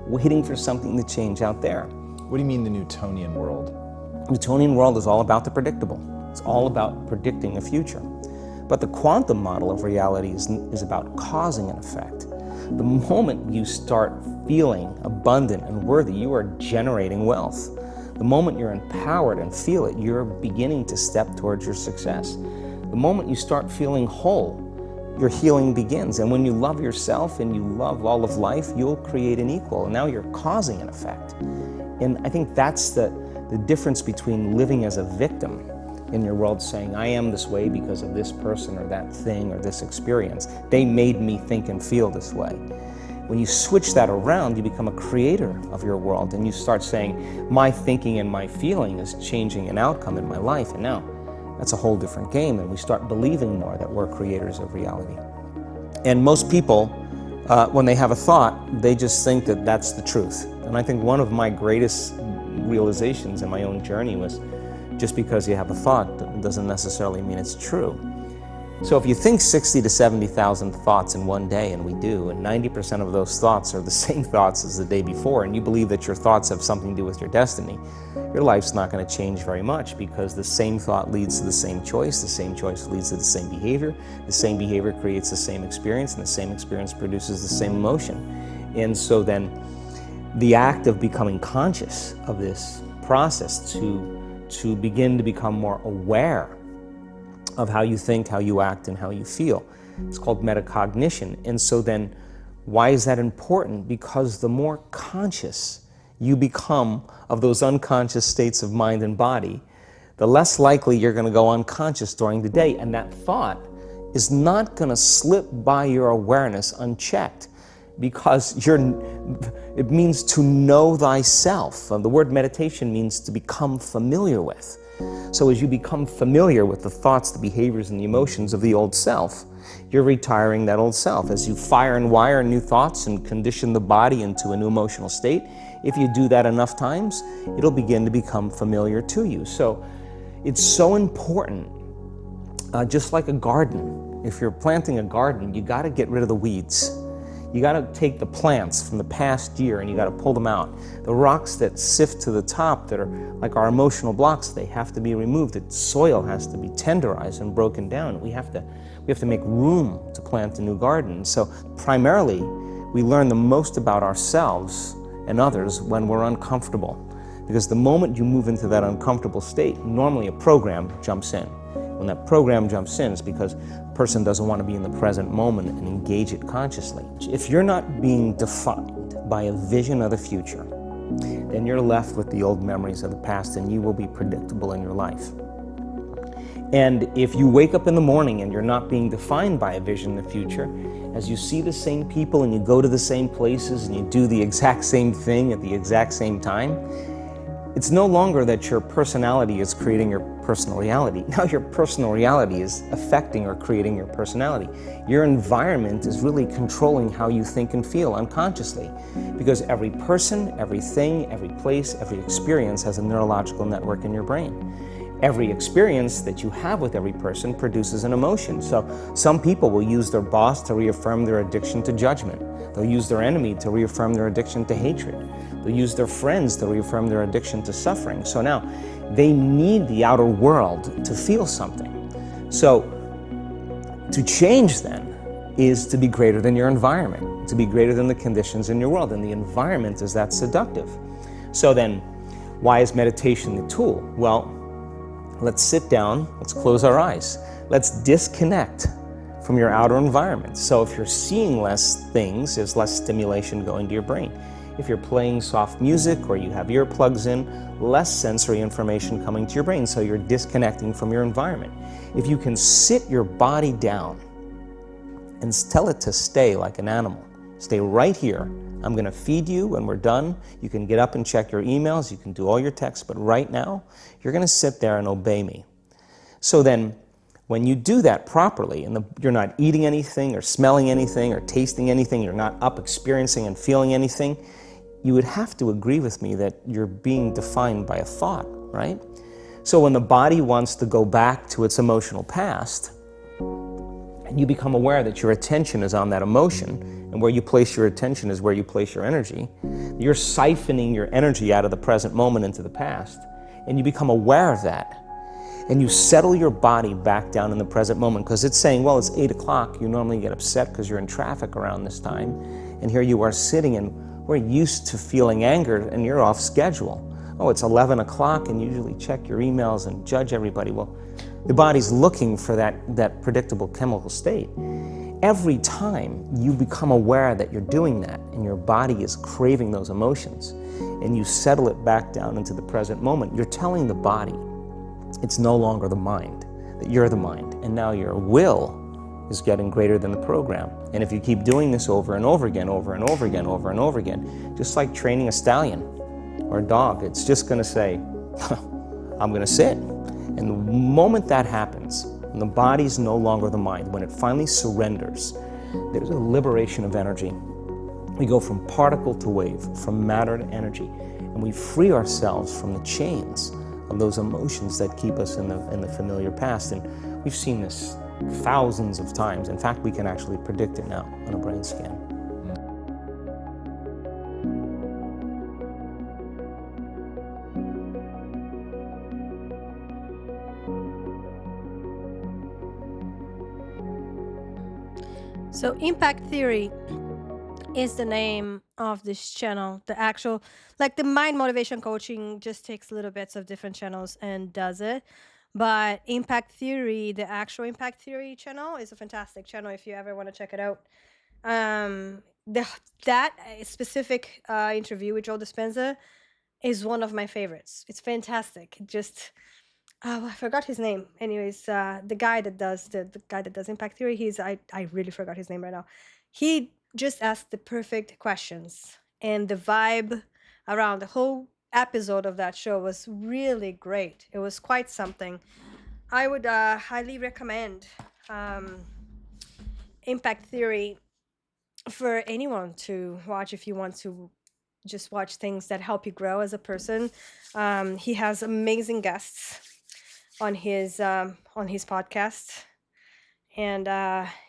waiting for something to change out there. What do you mean the Newtonian world? Newtonian world is all about the predictable. It's all about predicting the future. But the quantum model of reality is about causing an effect. The moment you start feeling abundant and worthy, you are generating wealth. The moment you're empowered and feel it, you're beginning to step towards your success. The moment you start feeling whole, your healing begins. And when you love yourself and you love all of life, you'll create an equal. And now you're causing an effect. And I think that's the difference between living as a victim in your world, saying, I am this way because of this person or that thing or this experience. They made me think and feel this way. When you switch that around, you become a creator of your world, and you start saying, my thinking and my feeling is changing an outcome in my life. And now that's a whole different game, and we start believing more that we're creators of reality. And most people, when they have a thought, they just think that that's the truth. And I think one of my greatest realizations in my own journey was, just because you have a thought doesn't necessarily mean it's true. So if you think 60 to 70,000 thoughts in one day, and we do, and 90% of those thoughts are the same thoughts as the day before, and you believe that your thoughts have something to do with your destiny, your life's not going to change very much, because the same thought leads to the same choice leads to the same behavior creates the same experience, and the same experience produces the same emotion. And so then the act of becoming conscious of this process to begin to become more aware of how you think, how you act, and how you feel. It's called metacognition. And so then, why is that important? Because the more conscious you become of those unconscious states of mind and body, the less likely you're going to go unconscious during the day. And that thought is not going to slip by your awareness unchecked, because it means to know thyself. The word meditation means to become familiar with. So as you become familiar with the thoughts, the behaviors, and the emotions of the old self, you're retiring that old self. As you fire and wire new thoughts and condition the body into a new emotional state, if you do that enough times, it'll begin to become familiar to you. So it's so important, just like a garden. If you're planting a garden, you got to get rid of the weeds. You got to take the plants from the past year and you got to pull them out. The rocks that sift to the top that are like our emotional blocks, they have to be removed. The soil has to be tenderized and broken down. We have to make room to plant a new garden. So primarily, we learn the most about ourselves and others when we're uncomfortable. Because the moment you move into that uncomfortable state, normally a program jumps in. When that program jumps in, it's because a person doesn't want to be in the present moment and engage it consciously. If you're not being defined by a vision of the future, then you're left with the old memories of the past, and you will be predictable in your life. And if you wake up in the morning and you're not being defined by a vision of the future, as you see the same people and you go to the same places and you do the exact same thing at the exact same time, it's no longer that your personality is creating your personal reality. Now your personal reality is affecting or creating your personality. Your environment is really controlling how you think and feel unconsciously. Because every person, everything, every place, every experience has a neurological network in your brain. Every experience that you have with every person produces an emotion. So some people will use their boss to reaffirm their addiction to judgment. They'll use their enemy to reaffirm their addiction to hatred. They'll use their friends to reaffirm their addiction to suffering. So now they need the outer world to feel something. So to change then is to be greater than your environment, to be greater than the conditions in your world. And the environment is that seductive. So then why is meditation the tool? Well, let's sit down, let's close our eyes. Let's disconnect from your outer environment. So if you're seeing less things, there's less stimulation going to your brain. If you're playing soft music or you have earplugs in, less sensory information coming to your brain, so you're disconnecting from your environment. If you can sit your body down and tell it to stay like an animal, stay right here. I'm going to feed you when we're done. You can get up and check your emails, you can do all your texts, but right now, you're going to sit there and obey me. So then, when you do that properly, and you're not eating anything or smelling anything or tasting anything, you're not up experiencing and feeling anything, you would have to agree with me that you're being defined by a thought, right? So when the body wants to go back to its emotional past, and you become aware that your attention is on that emotion, and where you place your attention is where you place your energy, you're siphoning your energy out of the present moment into the past, and you become aware of that. And you settle your body back down in the present moment, because it's saying, well, it's 8 o'clock. You normally get upset because you're in traffic around this time. And here you are sitting, and we're used to feeling anger, and you're off schedule. oh, it's 11 o'clock, and you usually check your emails and judge everybody. Well, the body's looking for that predictable chemical state. Every time you become aware that you're doing that and your body is craving those emotions and you settle it back down into the present moment, you're telling the body it's no longer the mind, that you're the mind, and now your will is getting greater than the program. And if you keep doing this over and over again, over and over again, over and over again, just like training a stallion or a dog, it's just going to say, I'm going to sit. And the moment that happens, and the body's no longer the mind, when it finally surrenders, there's a liberation of energy. We go from particle to wave, from matter to energy, and we free ourselves from the chains of those emotions that keep us in the familiar past. And we've seen this thousands of times. In fact, we can actually predict it now on a brain scan. So Impact Theory is the name of this channel. The actual, like the mind motivation coaching just takes little bits of different channels and does it. But Impact Theory, the actual Impact Theory channel, is a fantastic channel if you ever want to check it out. That specific interview with Joe Dispenza is one of my favorites. It's fantastic. It just, oh, I forgot his name. Anyways, the guy that does the guy that does Impact Theory, I really forgot his name right now. He just asked the perfect questions, and the vibe around the whole episode of that show was really great. It was quite something. I would highly recommend Impact Theory for anyone to watch if you want to just watch things that help you grow as a person. He has amazing guests on his podcast, and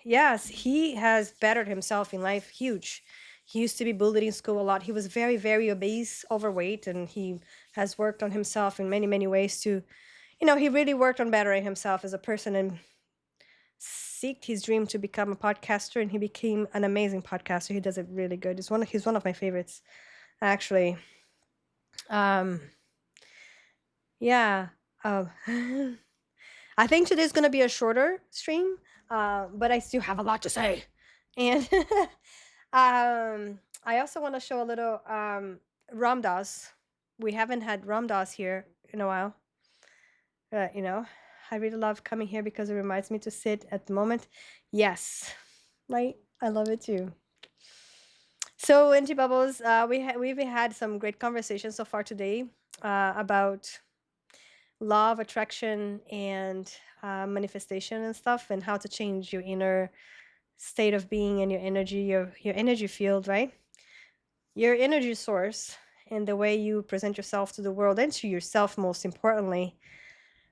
yes, he has bettered himself in life huge. He used to be bullied in school a lot. He was very, very obese, overweight, and he has worked on himself in many, many ways to, he really worked on bettering himself as a person and seeked his dream to become a podcaster, and he became an amazing podcaster. He does it really good. He's one of my favorites, actually. Yeah. I think today's going to be a shorter stream, but I still have a lot to say. And I also want to show a little Ram Dass. We haven't had Ram Dass here in a while. I really love coming here because it reminds me to sit at the moment. Yes, right? I love it too. So, Anti Bubbles, we've had some great conversations so far today about law of attraction and manifestation and stuff, and how to change your inner state of being and your energy field, right? Your energy source and the way you present yourself to the world and to yourself, most importantly,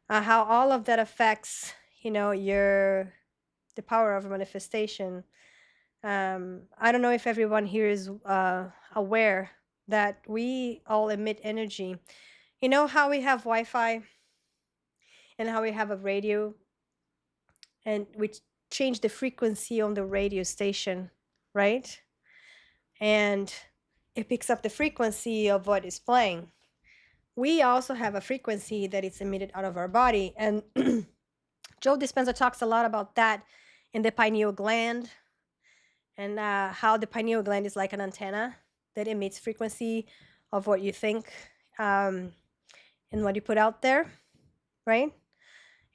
how all of that affects, the power of manifestation. I don't know if everyone here is aware that we all emit energy. You know how we have Wi-Fi and how we have a radio, and we change the frequency on the radio station, right? And it picks up the frequency of what is playing. We also have a frequency that is emitted out of our body, and Joe Dispenza talks a lot about that in the pineal gland, and how the pineal gland is like an antenna that emits frequency of what you think and what you put out there, right?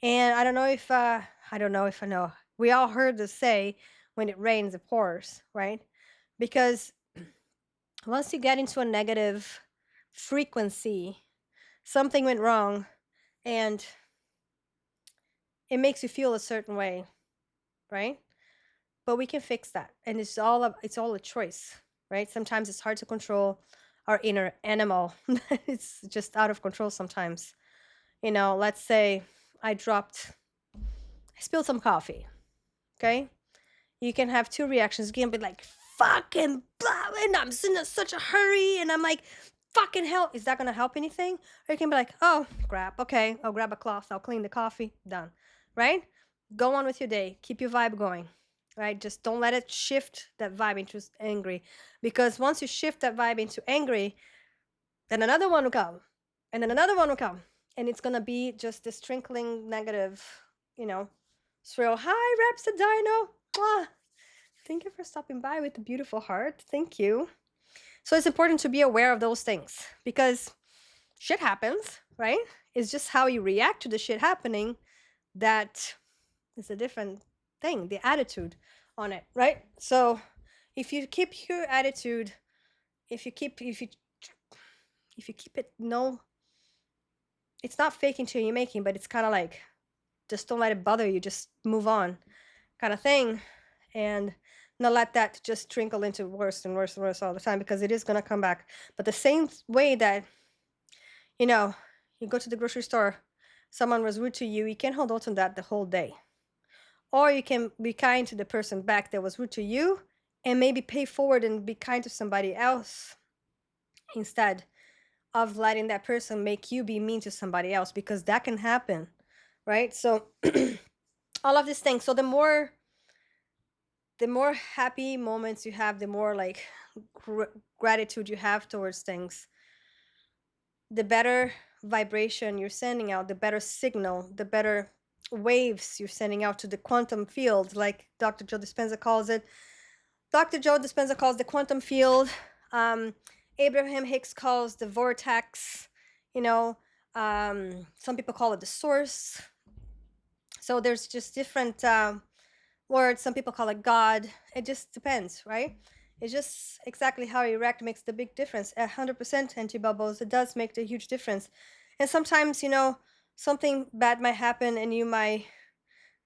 And I don't know if I know. We all heard the say, when it rains, it pours, right? Because once you get into a negative frequency, something went wrong, and it makes you feel a certain way, right? But we can fix that, and it's all a choice, right? Sometimes it's hard to control our inner animal. It's just out of control sometimes. Let's say I spilled some coffee, okay? You can have two reactions. You can be like, fucking blah, and I'm in such a hurry, and I'm like, fucking hell, is that gonna help anything? Or you can be like, oh, crap, okay, I'll grab a cloth, I'll clean the coffee, done, right? Go on with your day, keep your vibe going, right? Just don't let it shift that vibe into angry, because once you shift that vibe into angry, then another one will come, And then another one will come. And it's going to be just this twinkling negative, swirl. Hi, Rhapsodino. Mwah. Thank you for stopping by with a beautiful heart. Thank you. So it's important to be aware of those things because shit happens, right? It's just how you react to the shit happening that is a different thing, the attitude on it, right? So if you keep your attitude, if you keep it, it's not faking till you're making, but it's kind of like, just don't let it bother you, just move on kind of thing. And not let that just trickle into worse and worse and worse all the time, because it is going to come back. But the same way that, you go to the grocery store, someone was rude to you, you can't hold on to that the whole day. Or you can be kind to the person back that was rude to you and maybe pay forward and be kind to somebody else instead of letting that person make you be mean to somebody else, because that can happen, right? So all of these things. So the more happy moments you have, the more like gratitude you have towards things, the better vibration you're sending out, the better signal, the better waves you're sending out to the quantum field, like Dr. Joe Dispenza calls it. Dr. Joe Dispenza calls the quantum field. Abraham Hicks calls the vortex. Some people call it the source. So there's just different words. Some people call it God. It just depends, right? It's just exactly how you react makes the big difference. 100% anti-bubbles. It does make a huge difference. And sometimes, something bad might happen and you might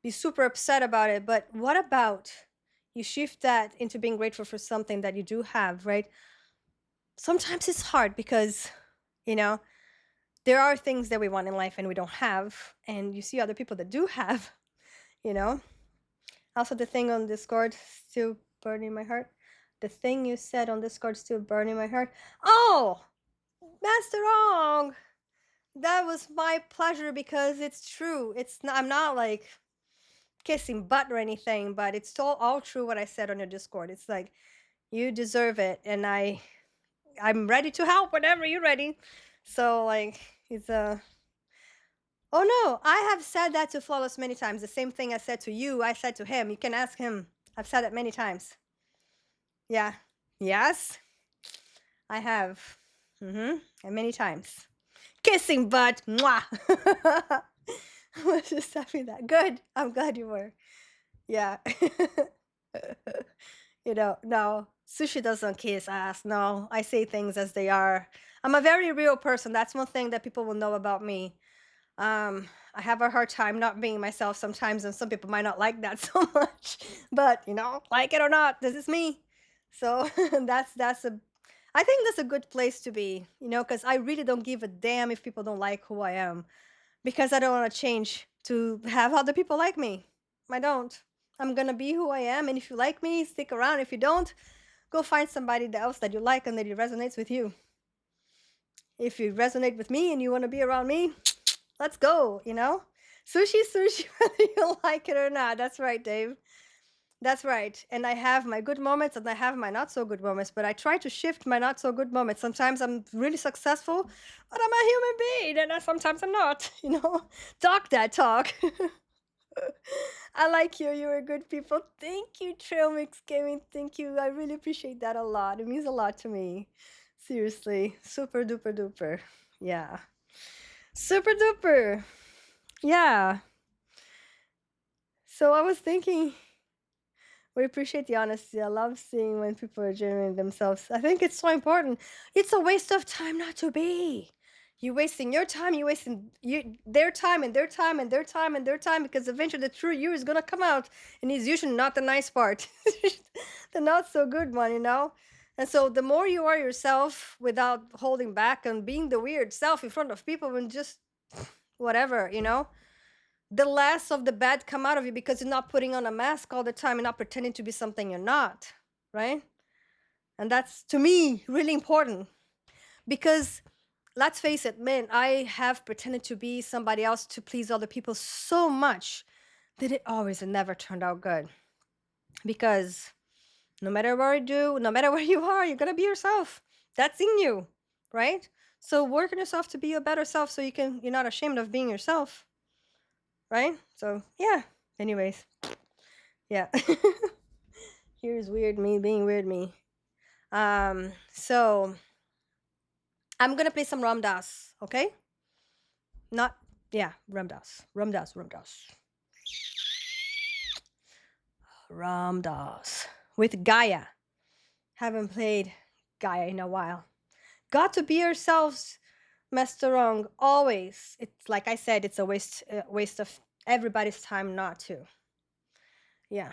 be super upset about it. But what about you shift that into being grateful for something that you do have, right? Sometimes it's hard because, there are things that we want in life and we don't have. And you see other people that do have, Also, the thing on Discord still burning my heart. The thing you said on Discord still burning my heart. Oh, Master Wrong. That was my pleasure because it's true. I'm not like kissing butt or anything, but it's all true what I said on your Discord. It's like, you deserve it, and I'm ready to help whenever you're ready. So like, it's oh no, I have said that to Flawless many times. The same thing I said to you, I said to him. You can ask him. I've said it many times. Yeah. Yes, I have. And many times. Kissing butt. Mwah. I was just having that. Good. I'm glad you were. Yeah. No. Sushi doesn't kiss ass. No, I say things as they are. I'm a very real person. That's one thing that people will know about me. I have a hard time not being myself sometimes, and some people might not like that so much. But like it or not, this is me. So I think that's a good place to be, because I really don't give a damn if people don't like who I am, because I don't want to change to have other people like me. I don't. I'm gonna be who I am, and if you like me, stick around. If you don't, go find somebody else that you like and that it resonates with you. If you resonate with me and you want to be around me, let's go, Sushi, whether you like it or not. That's right, Dave. That's right. And I have my good moments and I have my not so good moments, but I try to shift my not so good moments. Sometimes I'm really successful, but I'm a human being, and sometimes I'm not, Talk that talk. I like you. You're good people. Thank you, Trail Mix Gaming. Thank you. I really appreciate that a lot. It means a lot to me. Seriously. Super duper duper. Yeah. Super duper. Yeah. So I was thinking, we appreciate the honesty. I love seeing when people are genuine themselves. I think it's so important. It's a waste of time not to be. You're wasting your time, you're wasting their time and their time and their time and their time, because eventually the true you is going to come out, and it's usually not the nice part. The not so good one, And so the more you are yourself without holding back and being the weird self in front of people and just whatever, the less of the bad come out of you, because you're not putting on a mask all the time and not pretending to be something you're not, right? And that's, to me, really important, because let's face it, man, I have pretended to be somebody else to please other people so much that it always and never turned out good. Because no matter what you do, no matter where you are, you're going to be yourself. That's in you, right? So work on yourself to be a better self so you're not ashamed of being yourself. Right? So yeah. Anyways. Yeah. Here's weird me being weird me. So I'm gonna play some Ram Dass, okay? Not Ram Dass. Ram Dass. Ram Dass with Gaia. Haven't played Gaia in a while. Got to be yourselves, Mr. Wrong, always. It's like I said, it's a waste of everybody's time not to. Yeah.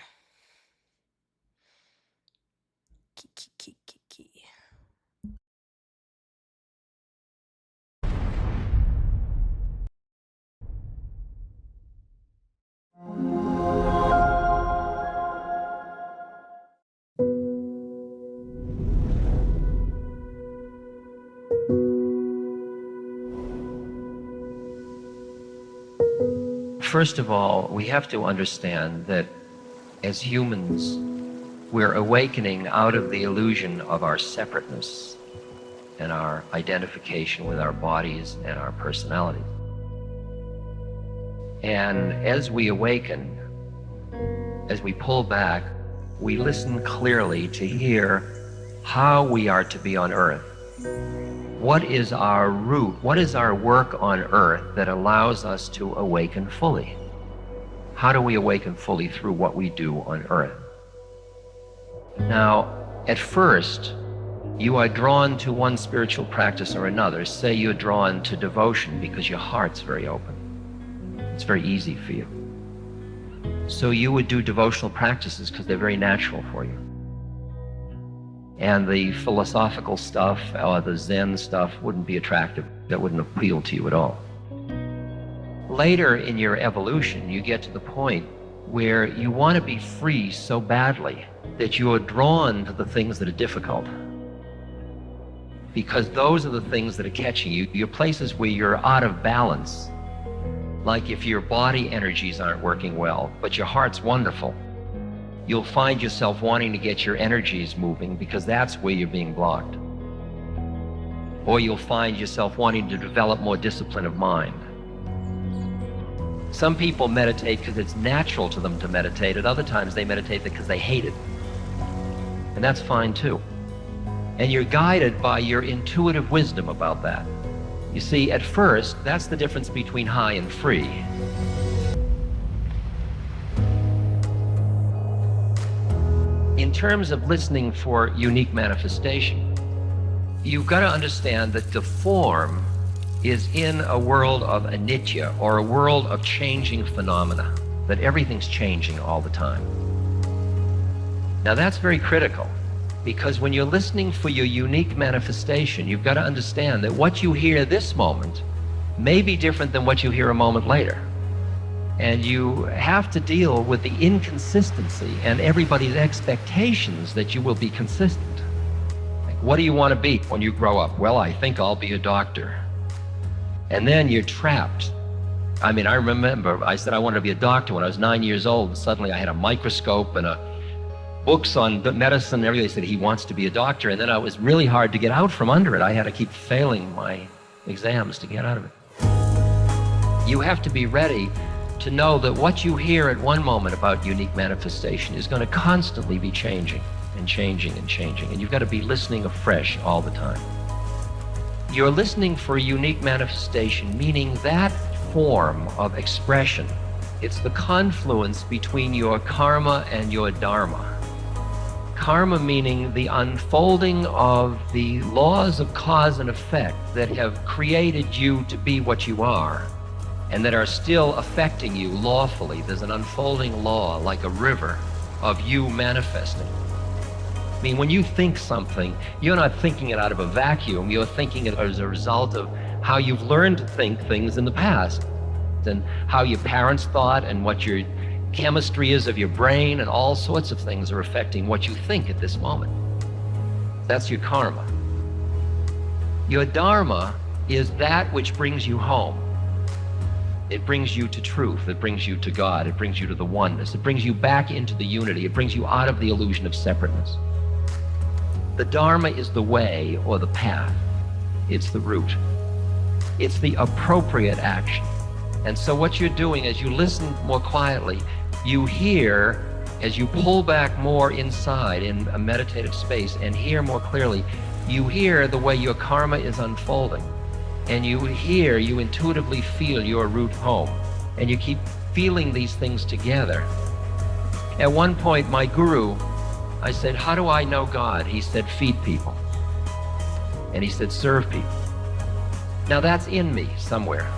Ki. First of all, we have to understand that as humans, we're awakening out of the illusion of our separateness and our identification with our bodies and our personalities. And as we awaken, as we pull back, we listen clearly to hear how we are to be on earth. What is our route? What is our work on earth that allows us to awaken fully? How do we awaken fully? Through what we do on earth. Now, at first, you are drawn to one spiritual practice or another. Say you're drawn to devotion because your heart's very open. It's very easy for you. So you would do devotional practices because they're very natural for you. And the philosophical stuff or the Zen stuff wouldn't be attractive. That wouldn't appeal to you at all. Later in your evolution, you get to the point where you want to be free so badly that you are drawn to the things that are difficult. Because those are the things that are catching you. You're places where you're out of balance. Like if your body energies aren't working well, but your heart's wonderful, you'll find yourself wanting to get your energies moving because that's where you're being blocked. Or you'll find yourself wanting to develop more discipline of mind. Some people meditate because it's natural to them to meditate. At other times they meditate because they hate it. And that's fine too. And you're guided by your intuitive wisdom about that. You see, at first, that's the difference between high and free. In terms of listening for unique manifestation, you've got to understand that the form is in a world of anitya, or a world of changing phenomena, that everything's changing all the time. Now that's very critical, because when you're listening for your unique manifestation, you've got to understand that what you hear this moment may be different than what you hear a moment later. And you have to deal with the inconsistency and everybody's expectations that you will be consistent. Like, what do you want to be when you grow up? Well, I think I'll be a doctor. And then you're trapped. I mean, I remember I said I wanted to be a doctor when I was 9 years old, and suddenly I had a microscope and books on medicine and everything. They said he wants to be a doctor, and then it was really hard to get out from under it. I had to keep failing my exams to get out of it. You have to be ready to know that what you hear at one moment about unique manifestation is going to constantly be changing and changing and changing, and you've got to be listening afresh all the time. You're listening for a unique manifestation, meaning that form of expression. It's the confluence between your karma and your dharma. Karma meaning the unfolding of the laws of cause and effect that have created you to be what you are, and that are still affecting you lawfully. There's an unfolding law, like a river, of you manifesting. I mean, when you think something, you're not thinking it out of a vacuum. You're thinking it as a result of how you've learned to think things in the past, and how your parents thought, and what your chemistry is of your brain, and all sorts of things are affecting what you think at this moment. That's your karma. Your dharma is that which brings you home. It brings you to truth. It brings you to God. It brings you to the oneness. It brings you back into the unity. It brings you out of the illusion of separateness. The dharma is the way or the path. it's the root. It's the appropriate action. And so what you're doing as you listen more quietly, you hear, as you pull back more inside in a meditative space and hear more clearly, you hear the way your karma is unfolding. And you intuitively feel your root home. And you keep feeling these things together. At one point, my guru, I said, how do I know God? He said, feed people. And he said, serve people. Now that's in me somewhere.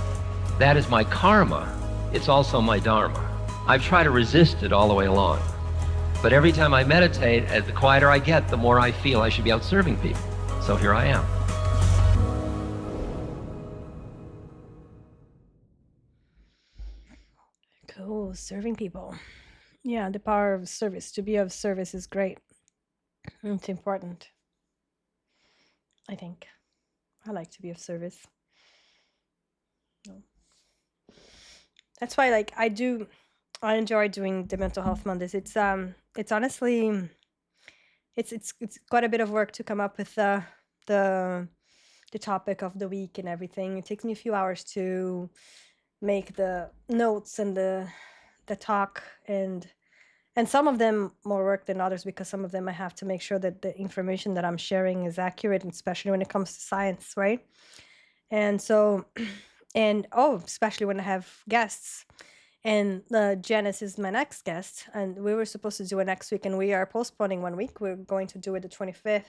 That is my karma. It's also my dharma. I've tried to resist it all the way along. But every time I meditate, as the quieter I get, the more I feel I should be out serving people. So here I am. Cool, serving people. Yeah, the power of service. To be of service is great. It's important. I think. I like to be of service. No. That's why, like, I enjoy doing the mental health Mondays. It's honestly, it's quite a bit of work to come up with the topic of the week and everything. It takes me a few hours to make the notes and the talk, and some of them more work than others, because some of them I have to make sure that the information that I'm sharing is accurate, and especially when it comes to science, right? And so, and especially when I have guests. And Janice is my next guest, and we were supposed to do it next week, and we are postponing 1 week. We're going to do it the 25th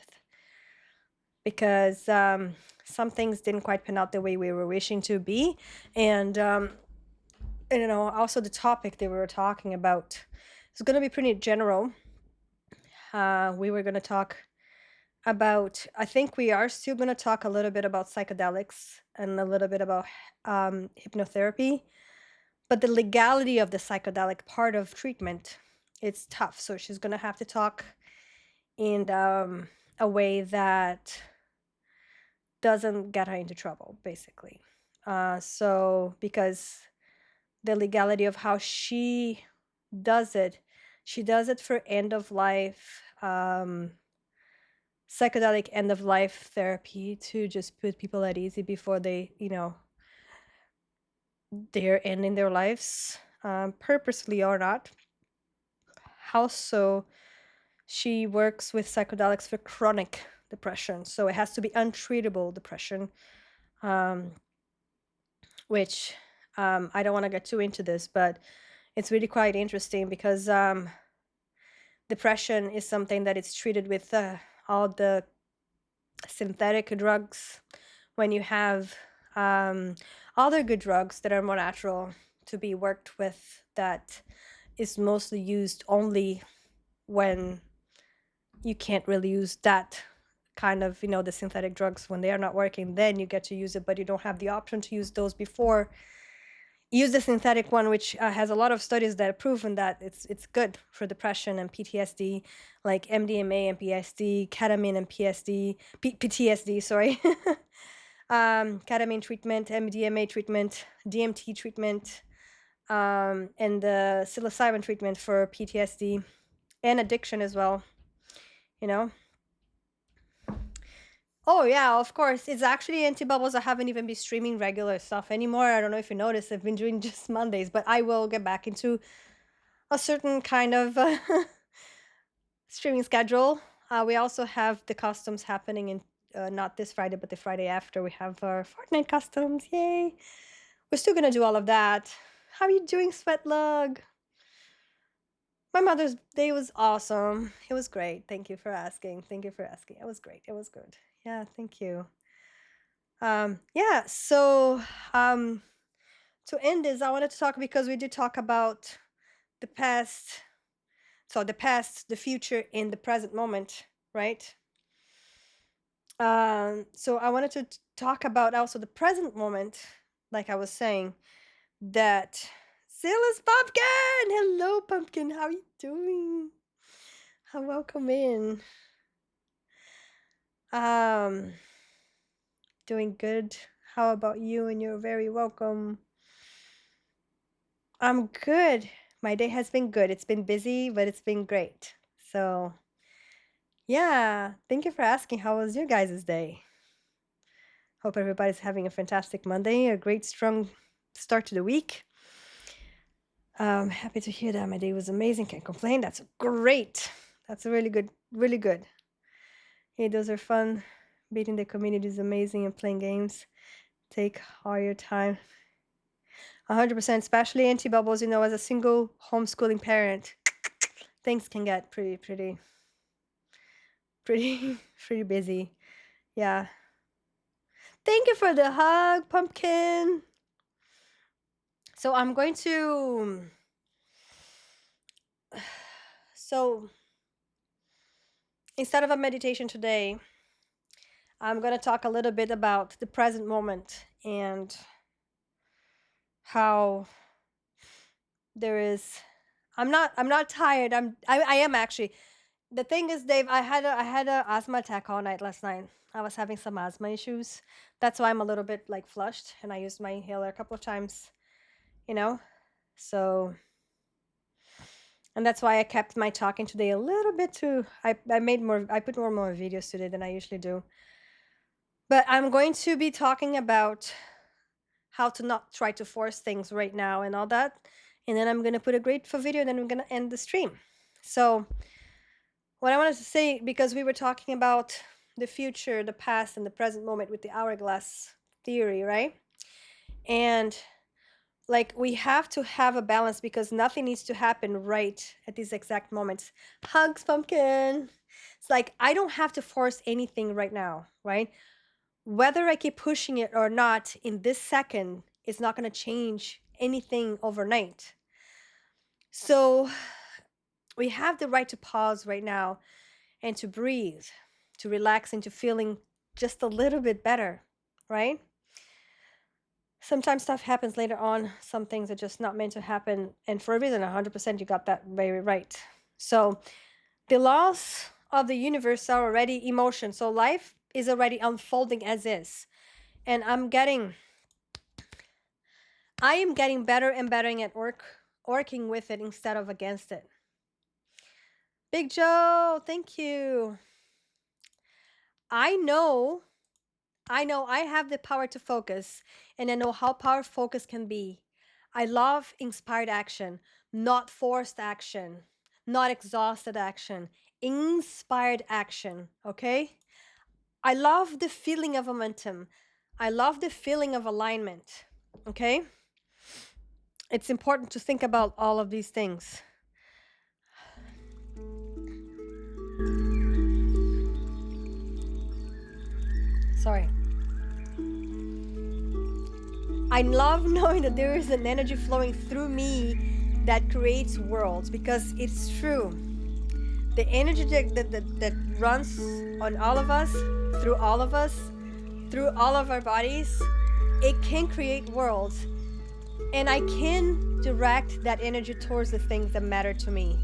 because some things didn't quite pan out the way we were wishing to be, and you know, also the topic that we were talking about is going to be pretty general. We were going to talk about, I think we are still going to talk a little bit about psychedelics and a little bit about hypnotherapy. But the legality of the psychedelic part of treatment, it's tough. So she's going to have to talk in a way that doesn't get her into trouble, basically. So because the legality of how she does it for end of life, psychedelic end of life therapy, to just put people at ease before they, you know, they're ending their lives, purposely or not. Also, she works with psychedelics for chronic depression, so it has to be untreatable depression, which I don't want to get too into this, but it's really quite interesting because depression is something that it's treated with all the synthetic drugs. When you have other good drugs that are more natural to be worked with, that is mostly used only when you can't really use that kind of, you know, the synthetic drugs when they are not working, then you get to use it, but you don't have the option to use those before. Use the synthetic one, which has a lot of studies that have proven that it's good for depression and PTSD, like MDMA and PSD, ketamine and PTSD, sorry. Ketamine treatment, MDMA treatment, DMT treatment, and the psilocybin treatment for PTSD and addiction as well, you know. Oh yeah, of course. It's actually Antibubbles. I haven't even been streaming regular stuff anymore. I don't know if you noticed. I've been doing just Mondays, but I will get back into a certain kind of streaming schedule. We also have the customs happening in not this Friday, but the Friday after. We have our Fortnite customs. Yay! We're still gonna do all of that. How are you doing, Svetlug? My Mother's Day was awesome. It was great. Thank you for asking. Thank you for asking. It was great. It was good. Yeah, thank you. Yeah, so to end this, I wanted to talk, because we did talk about the past. So the past, the future, and the present moment, right? So I wanted to talk about also the present moment, like I was saying, that Silas Pumpkin! Hello, Pumpkin. How are you doing? Welcome in. Doing good. How about you? And you're very welcome. I'm good. My day has been good. It's been busy, but it's been great. So, yeah, thank you for asking. How was your guys' day? Hope everybody's having a fantastic Monday, a great, strong start to the week. Happy to hear that. My day was amazing. Can't complain. That's great. That's really good. Really good. Hey, those are fun. Beating the community is amazing, and playing games. Take all your time. 100%, especially Auntie Bubbles, as a single homeschooling parent, things can get pretty busy. Yeah. Thank you for the hug, Pumpkin. So I'm going to... So instead of a meditation today, I'm going to talk a little bit about the present moment and how there is... I'm not tired. I am actually. The thing is, Dave, I had a asthma attack all night last night. I was having some asthma issues. That's why I'm a little bit like flushed, and I used my inhaler a couple of times, So, and that's why I kept my talking today a little bit too. I put more videos today than I usually do. But I'm going to be talking about how to not try to force things right now and all that. And then I'm going to put a grateful video, and then I'm going to end the stream. So what I wanted to say, because we were talking about the future, the past, and the present moment with the hourglass theory, right? And like, we have to have a balance, because nothing needs to happen right at these exact moments. Hugs, Pumpkin. It's like, I don't have to force anything right now, right? Whether I keep pushing it or not in this second is not going to change anything overnight. So we have the right to pause right now and to breathe, to relax into feeling just a little bit better, right? Sometimes stuff happens later on. Some things are just not meant to happen. And for a reason, 100%, you got that very right. So the laws of the universe are already in motion. So life is already unfolding as is. And I am getting better and better at working with it instead of against it. Big Joe, thank you. I know I have the power to focus, and I know how powerful focus can be. I love inspired action, not forced action, not exhausted action, inspired action, okay? I love the feeling of momentum. I love the feeling of alignment, okay? It's important to think about all of these things. Sorry. I love knowing that there is an energy flowing through me that creates worlds, because it's true. The energy that runs on all of us, through all of our bodies, it can create worlds. And I can direct that energy towards the things that matter to me.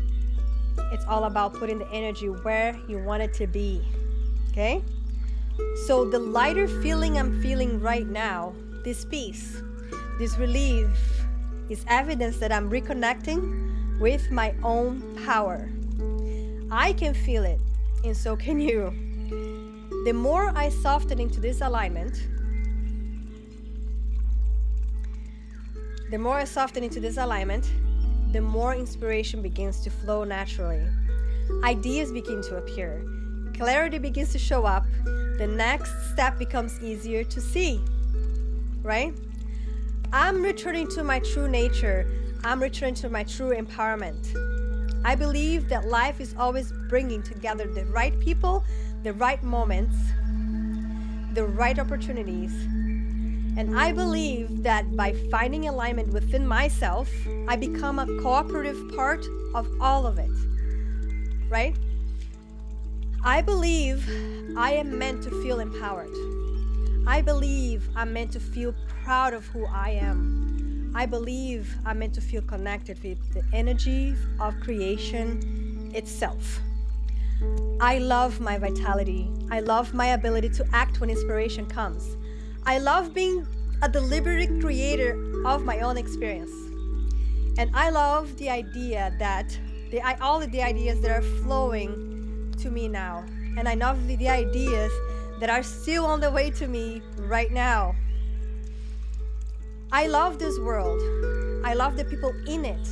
It's all about putting the energy where you want it to be, okay? So the lighter feeling I'm feeling right now, this peace, this relief, is evidence that I'm reconnecting with my own power. I can feel it, and so can you. The more I soften into this alignment, the more inspiration begins to flow naturally. Ideas begin to appear. Clarity begins to show up. The next step becomes easier to see, right? I'm returning to my true nature. I'm returning to my true empowerment. I believe that life is always bringing together the right people, the right moments, the right opportunities. And I believe that by finding alignment within myself, I become a cooperative part of all of it, right? I believe I am meant to feel empowered. I believe I'm meant to feel proud of who I am. I believe I'm meant to feel connected with the energy of creation itself. I love my vitality. I love my ability to act when inspiration comes. I love being a deliberate creator of my own experience. And I love the idea that all of the ideas that are flowing to me now. And I love the ideas that are still on the way to me right now. I love this world. I love the people in it.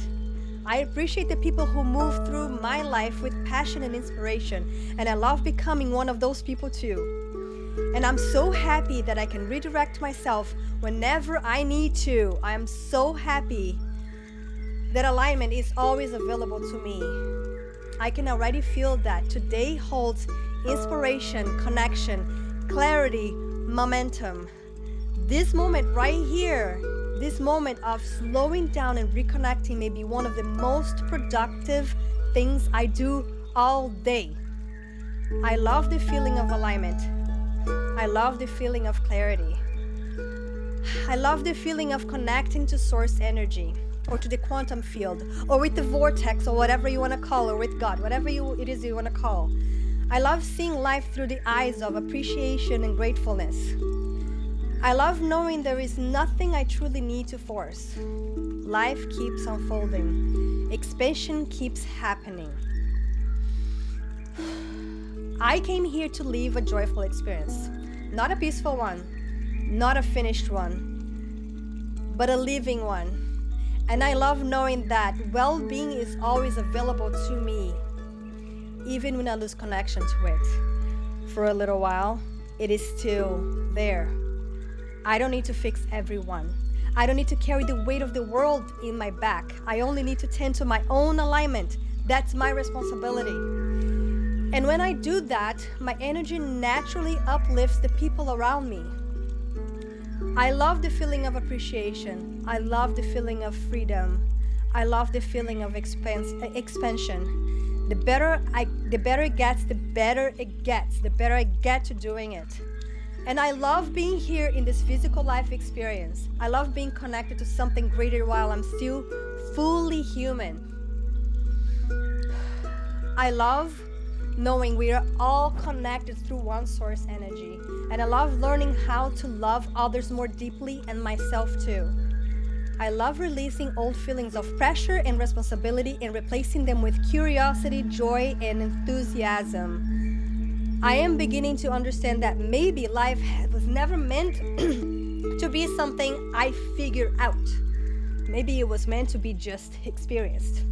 I appreciate the people who move through my life with passion and inspiration, and I love becoming one of those people too. And I'm so happy that I can redirect myself whenever I need to. I am so happy that alignment is always available to me. I can already feel that today holds inspiration, connection, clarity, momentum. This moment right here, this moment of slowing down and reconnecting may be one of the most productive things I do all day. I love the feeling of alignment. I love the feeling of clarity. I love the feeling of connecting to source energy, or to the quantum field, or with the vortex, or whatever you want to call, or with God, whatever it is you want to call. I love seeing life through the eyes of appreciation and gratefulness. I love knowing there is nothing I truly need to force. Life keeps unfolding. Expansion keeps happening. I came here to live a joyful experience. Not a peaceful one, not a finished one, but a living one. And I love knowing that well-being is always available to me, even when I lose connection to it. For a little while, it is still there. I don't need to fix everyone. I don't need to carry the weight of the world in my back. I only need to tend to my own alignment. That's my responsibility. And when I do that, my energy naturally uplifts the people around me. I love the feeling of appreciation. I love the feeling of freedom. I love the feeling of expansion. The better it gets, the better I get to doing it. And I love being here in this physical life experience. I love being connected to something greater while I'm still fully human. I love knowing we are all connected through one source energy. And I love learning how to love others more deeply and myself too. I love releasing old feelings of pressure and responsibility and replacing them with curiosity, joy, and enthusiasm. I am beginning to understand that maybe life was never meant to be something I figure out. Maybe it was meant to be just experienced.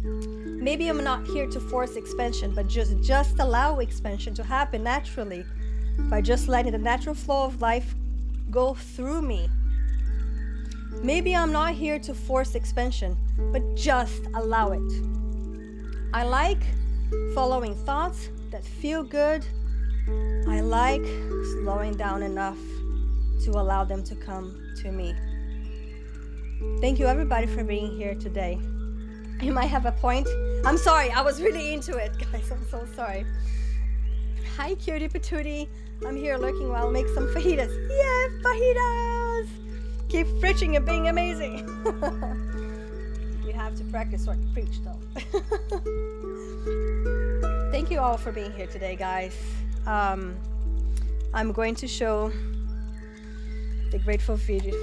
Maybe I'm not here to force expansion, but just allow expansion to happen naturally by just letting the natural flow of life go through me. Maybe I'm not here to force expansion, but just allow it. I like following thoughts that feel good. I like slowing down enough to allow them to come to me. Thank you everybody for being here today. You might have a point. I'm sorry, I was really into it, guys. I'm so sorry. Hi, cutie patootie. I'm here lurking while I make some fajitas. Yeah, fajitas! Keep preaching and being amazing. You have to practice what you preach, though. Thank you all for being here today, guys. I'm going to show the grateful video.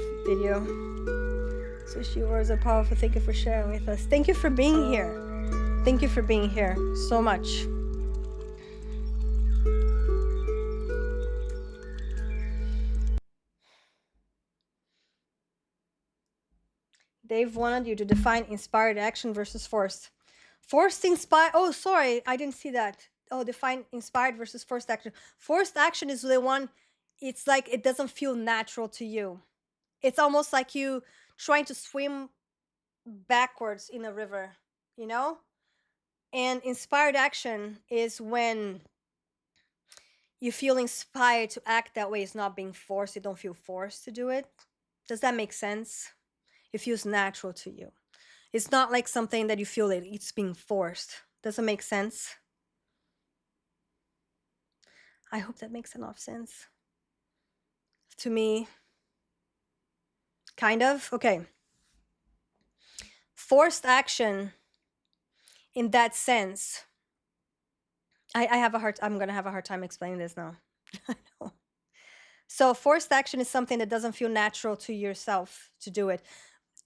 Sushi words are powerful. Thank you for sharing with us. Thank you for being here. Thank you for being here so much. Dave wanted you to define inspired action versus forced. Forced inspired. Oh, sorry, I didn't see that. Oh, define inspired versus forced action. Forced action is the one, it's like it doesn't feel natural to you. It's almost like you trying to swim backwards in a river, you know? And inspired action is when you feel inspired to act that way. It's not being forced. You don't feel forced to do it. Does that make sense? It feels natural to you. It's not like something that you feel that it's being forced. Does it make sense? I hope that makes enough sense. To me, kind of. Okay. Forced action in that sense, I'm going to have a hard time explaining this now. I know. So forced action is something that doesn't feel natural to yourself to do it.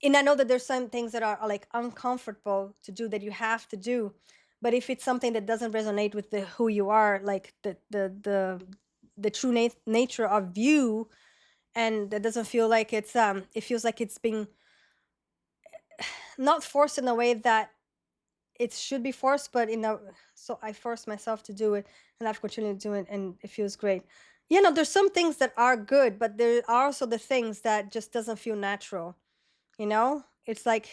And I know that there's some things that are like uncomfortable to do that you have to do. But if it's something that doesn't resonate with who you are, like the the true nature of you, and it doesn't feel like it's it feels like it's being not forced in a way that it should be forced, but so I forced myself to do it, and I've continued to do it, and it feels great. You know, there's some things that are good, but there are also the things that just doesn't feel natural. You know, it's like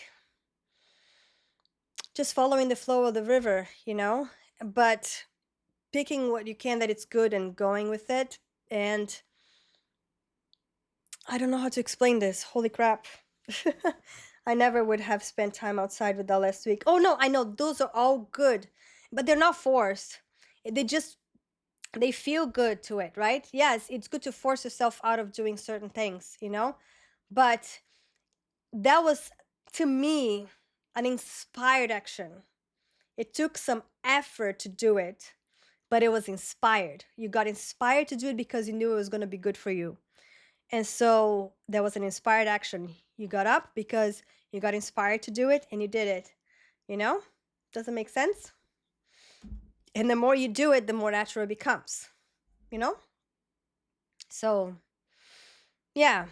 just following the flow of the river, you know, but picking what you can that it's good and going with it. And I don't know how to explain this. Holy crap. I never would have spent time outside with that last week. Oh no, I know those are all good, but they're not forced. They feel good to it, right? Yes, it's good to force yourself out of doing certain things, you know? But that was, to me, an inspired action. It took some effort to do it, but it was inspired. You got inspired to do it because you knew it was going to be good for you. And so there was an inspired action. You got up because you got inspired to do it and you did it. You know? Does it make sense? And the more you do it, the more natural it becomes. You know? So, yeah.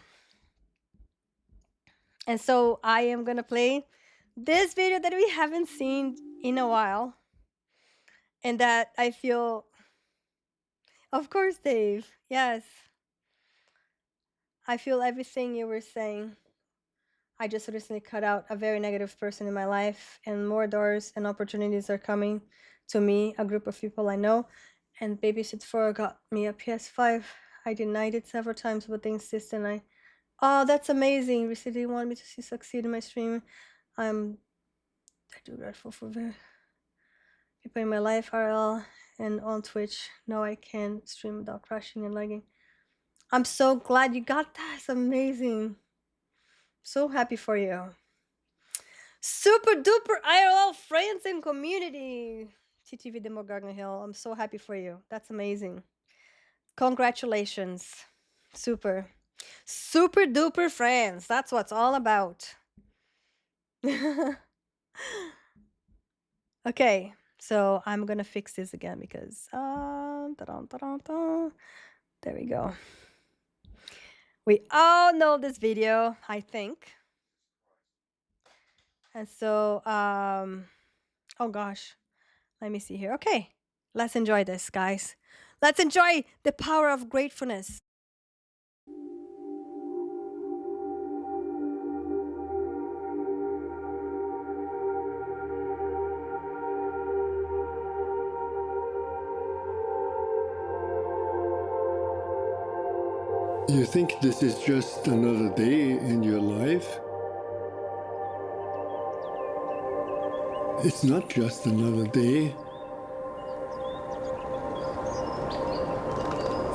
And so I am going to play this video that we haven't seen in a while. And that I feel, of course, Dave. Yes. I feel everything you were saying. I just recently cut out a very negative person in my life, and more doors and opportunities are coming to me, a group of people I know. And Babysit 4 got me a PS5. I denied it several times, but they insist, and oh, that's amazing. Recently wanted me to see succeed in my stream. I do grateful for the people in my life, RL, and on Twitch. No, I can't stream without crashing and lagging. I'm so glad you got that. It's amazing. So happy for you. Super duper IRL friends and community. TTV Demo Garden Hill. I'm so happy for you. That's amazing. Congratulations. Super. Super duper friends. That's what it's all about. Okay. So I'm going to fix this again because... there we go. We all know this video, I think. And so, oh gosh, let me see here. Okay, let's enjoy this, guys. Let's enjoy the power of gratefulness. You think this is just another day in your life? It's not just another day.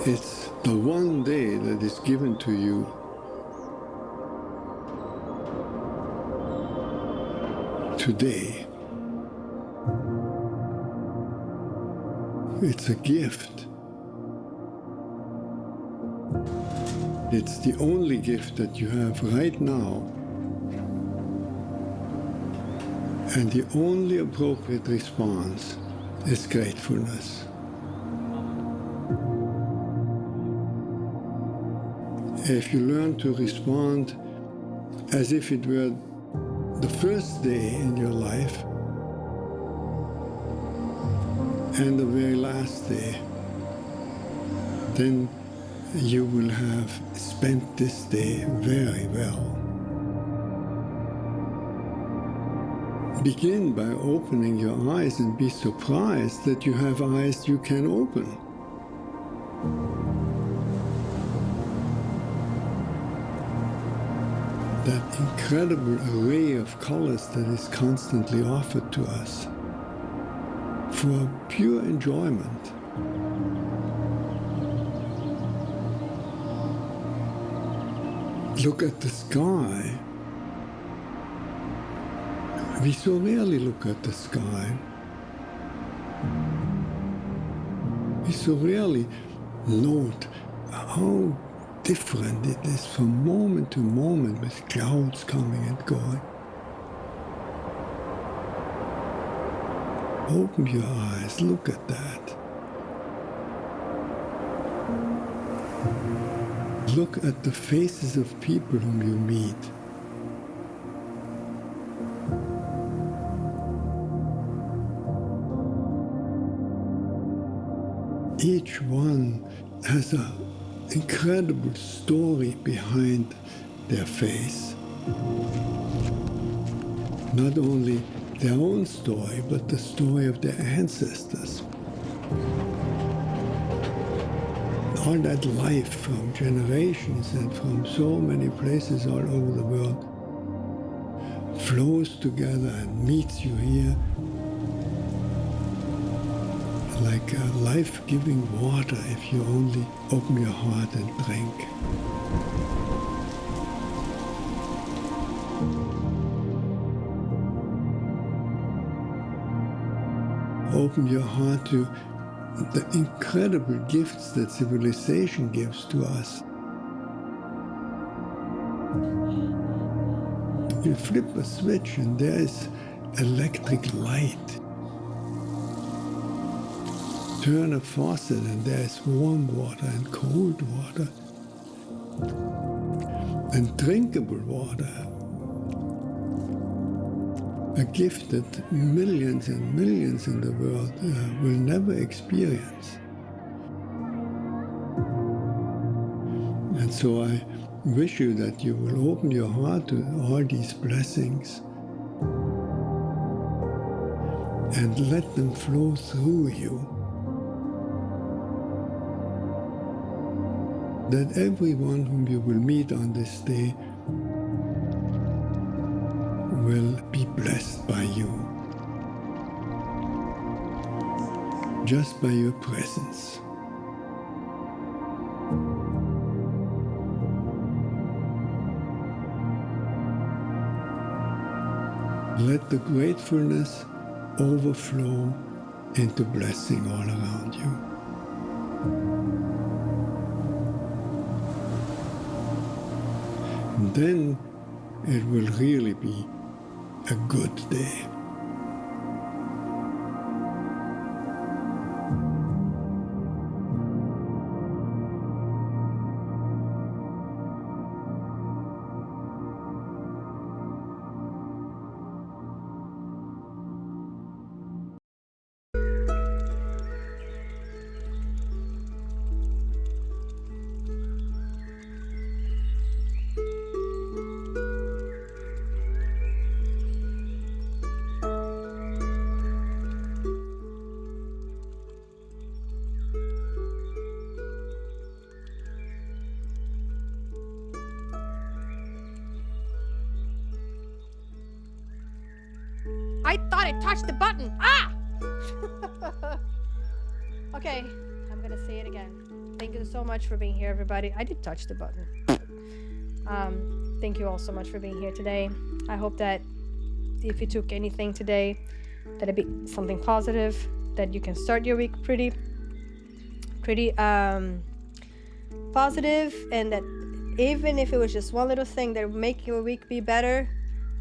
It's the one day that is given to you. Today. It's a gift. It's the only gift that you have right now. And the only appropriate response is gratefulness. If you learn to respond as if it were the first day in your life and the very last day, then you will have spent this day very well. Begin by opening your eyes and be surprised that you have eyes you can open. That incredible array of colors that is constantly offered to us for pure enjoyment. Look at the sky. We so rarely look at the sky. We so rarely note how different it is from moment to moment with clouds coming and going. Open your eyes, look at that. look at the faces of people whom you meet. Each one has an incredible story behind their face. Not only their own story, but the story of their ancestors. All that life from generations and from so many places all over the world flows together and meets you here like a life-giving water if you only open your heart and drink. Open your heart to the incredible gifts that civilization gives to us. You flip a switch and there is electric light. Turn a faucet and there is warm water and cold water and drinkable water. A gift that millions and millions in the world will never experience. And so I wish you that you will open your heart to all these blessings and let them flow through you. That everyone whom you will meet on this day will be blessed by you, just by your presence. Let the gratefulness overflow into blessing all around you. And then it will really be a good day. I thought I touched the button. Ah! Okay, I'm gonna say it again. Thank you so much for being here, everybody. I did touch the button. Thank you all so much for being here today. I hope that if you took anything today, that it be something positive, that you can start your week pretty positive, and that even if it was just one little thing that would make your week be better,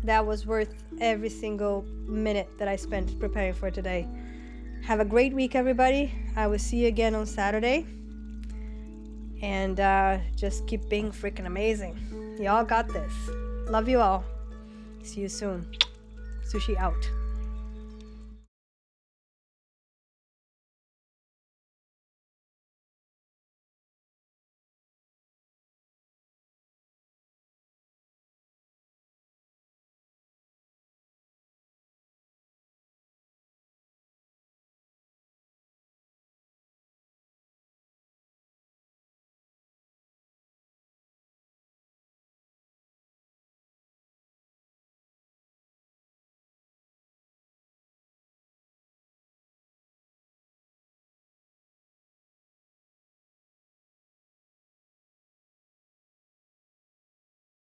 that was worth every single minute that I spent preparing for today. Have a great week, everybody. I will see you again on Saturday. And just keep being freaking amazing. Y'all got this. Love you all. See you soon. Sushi out.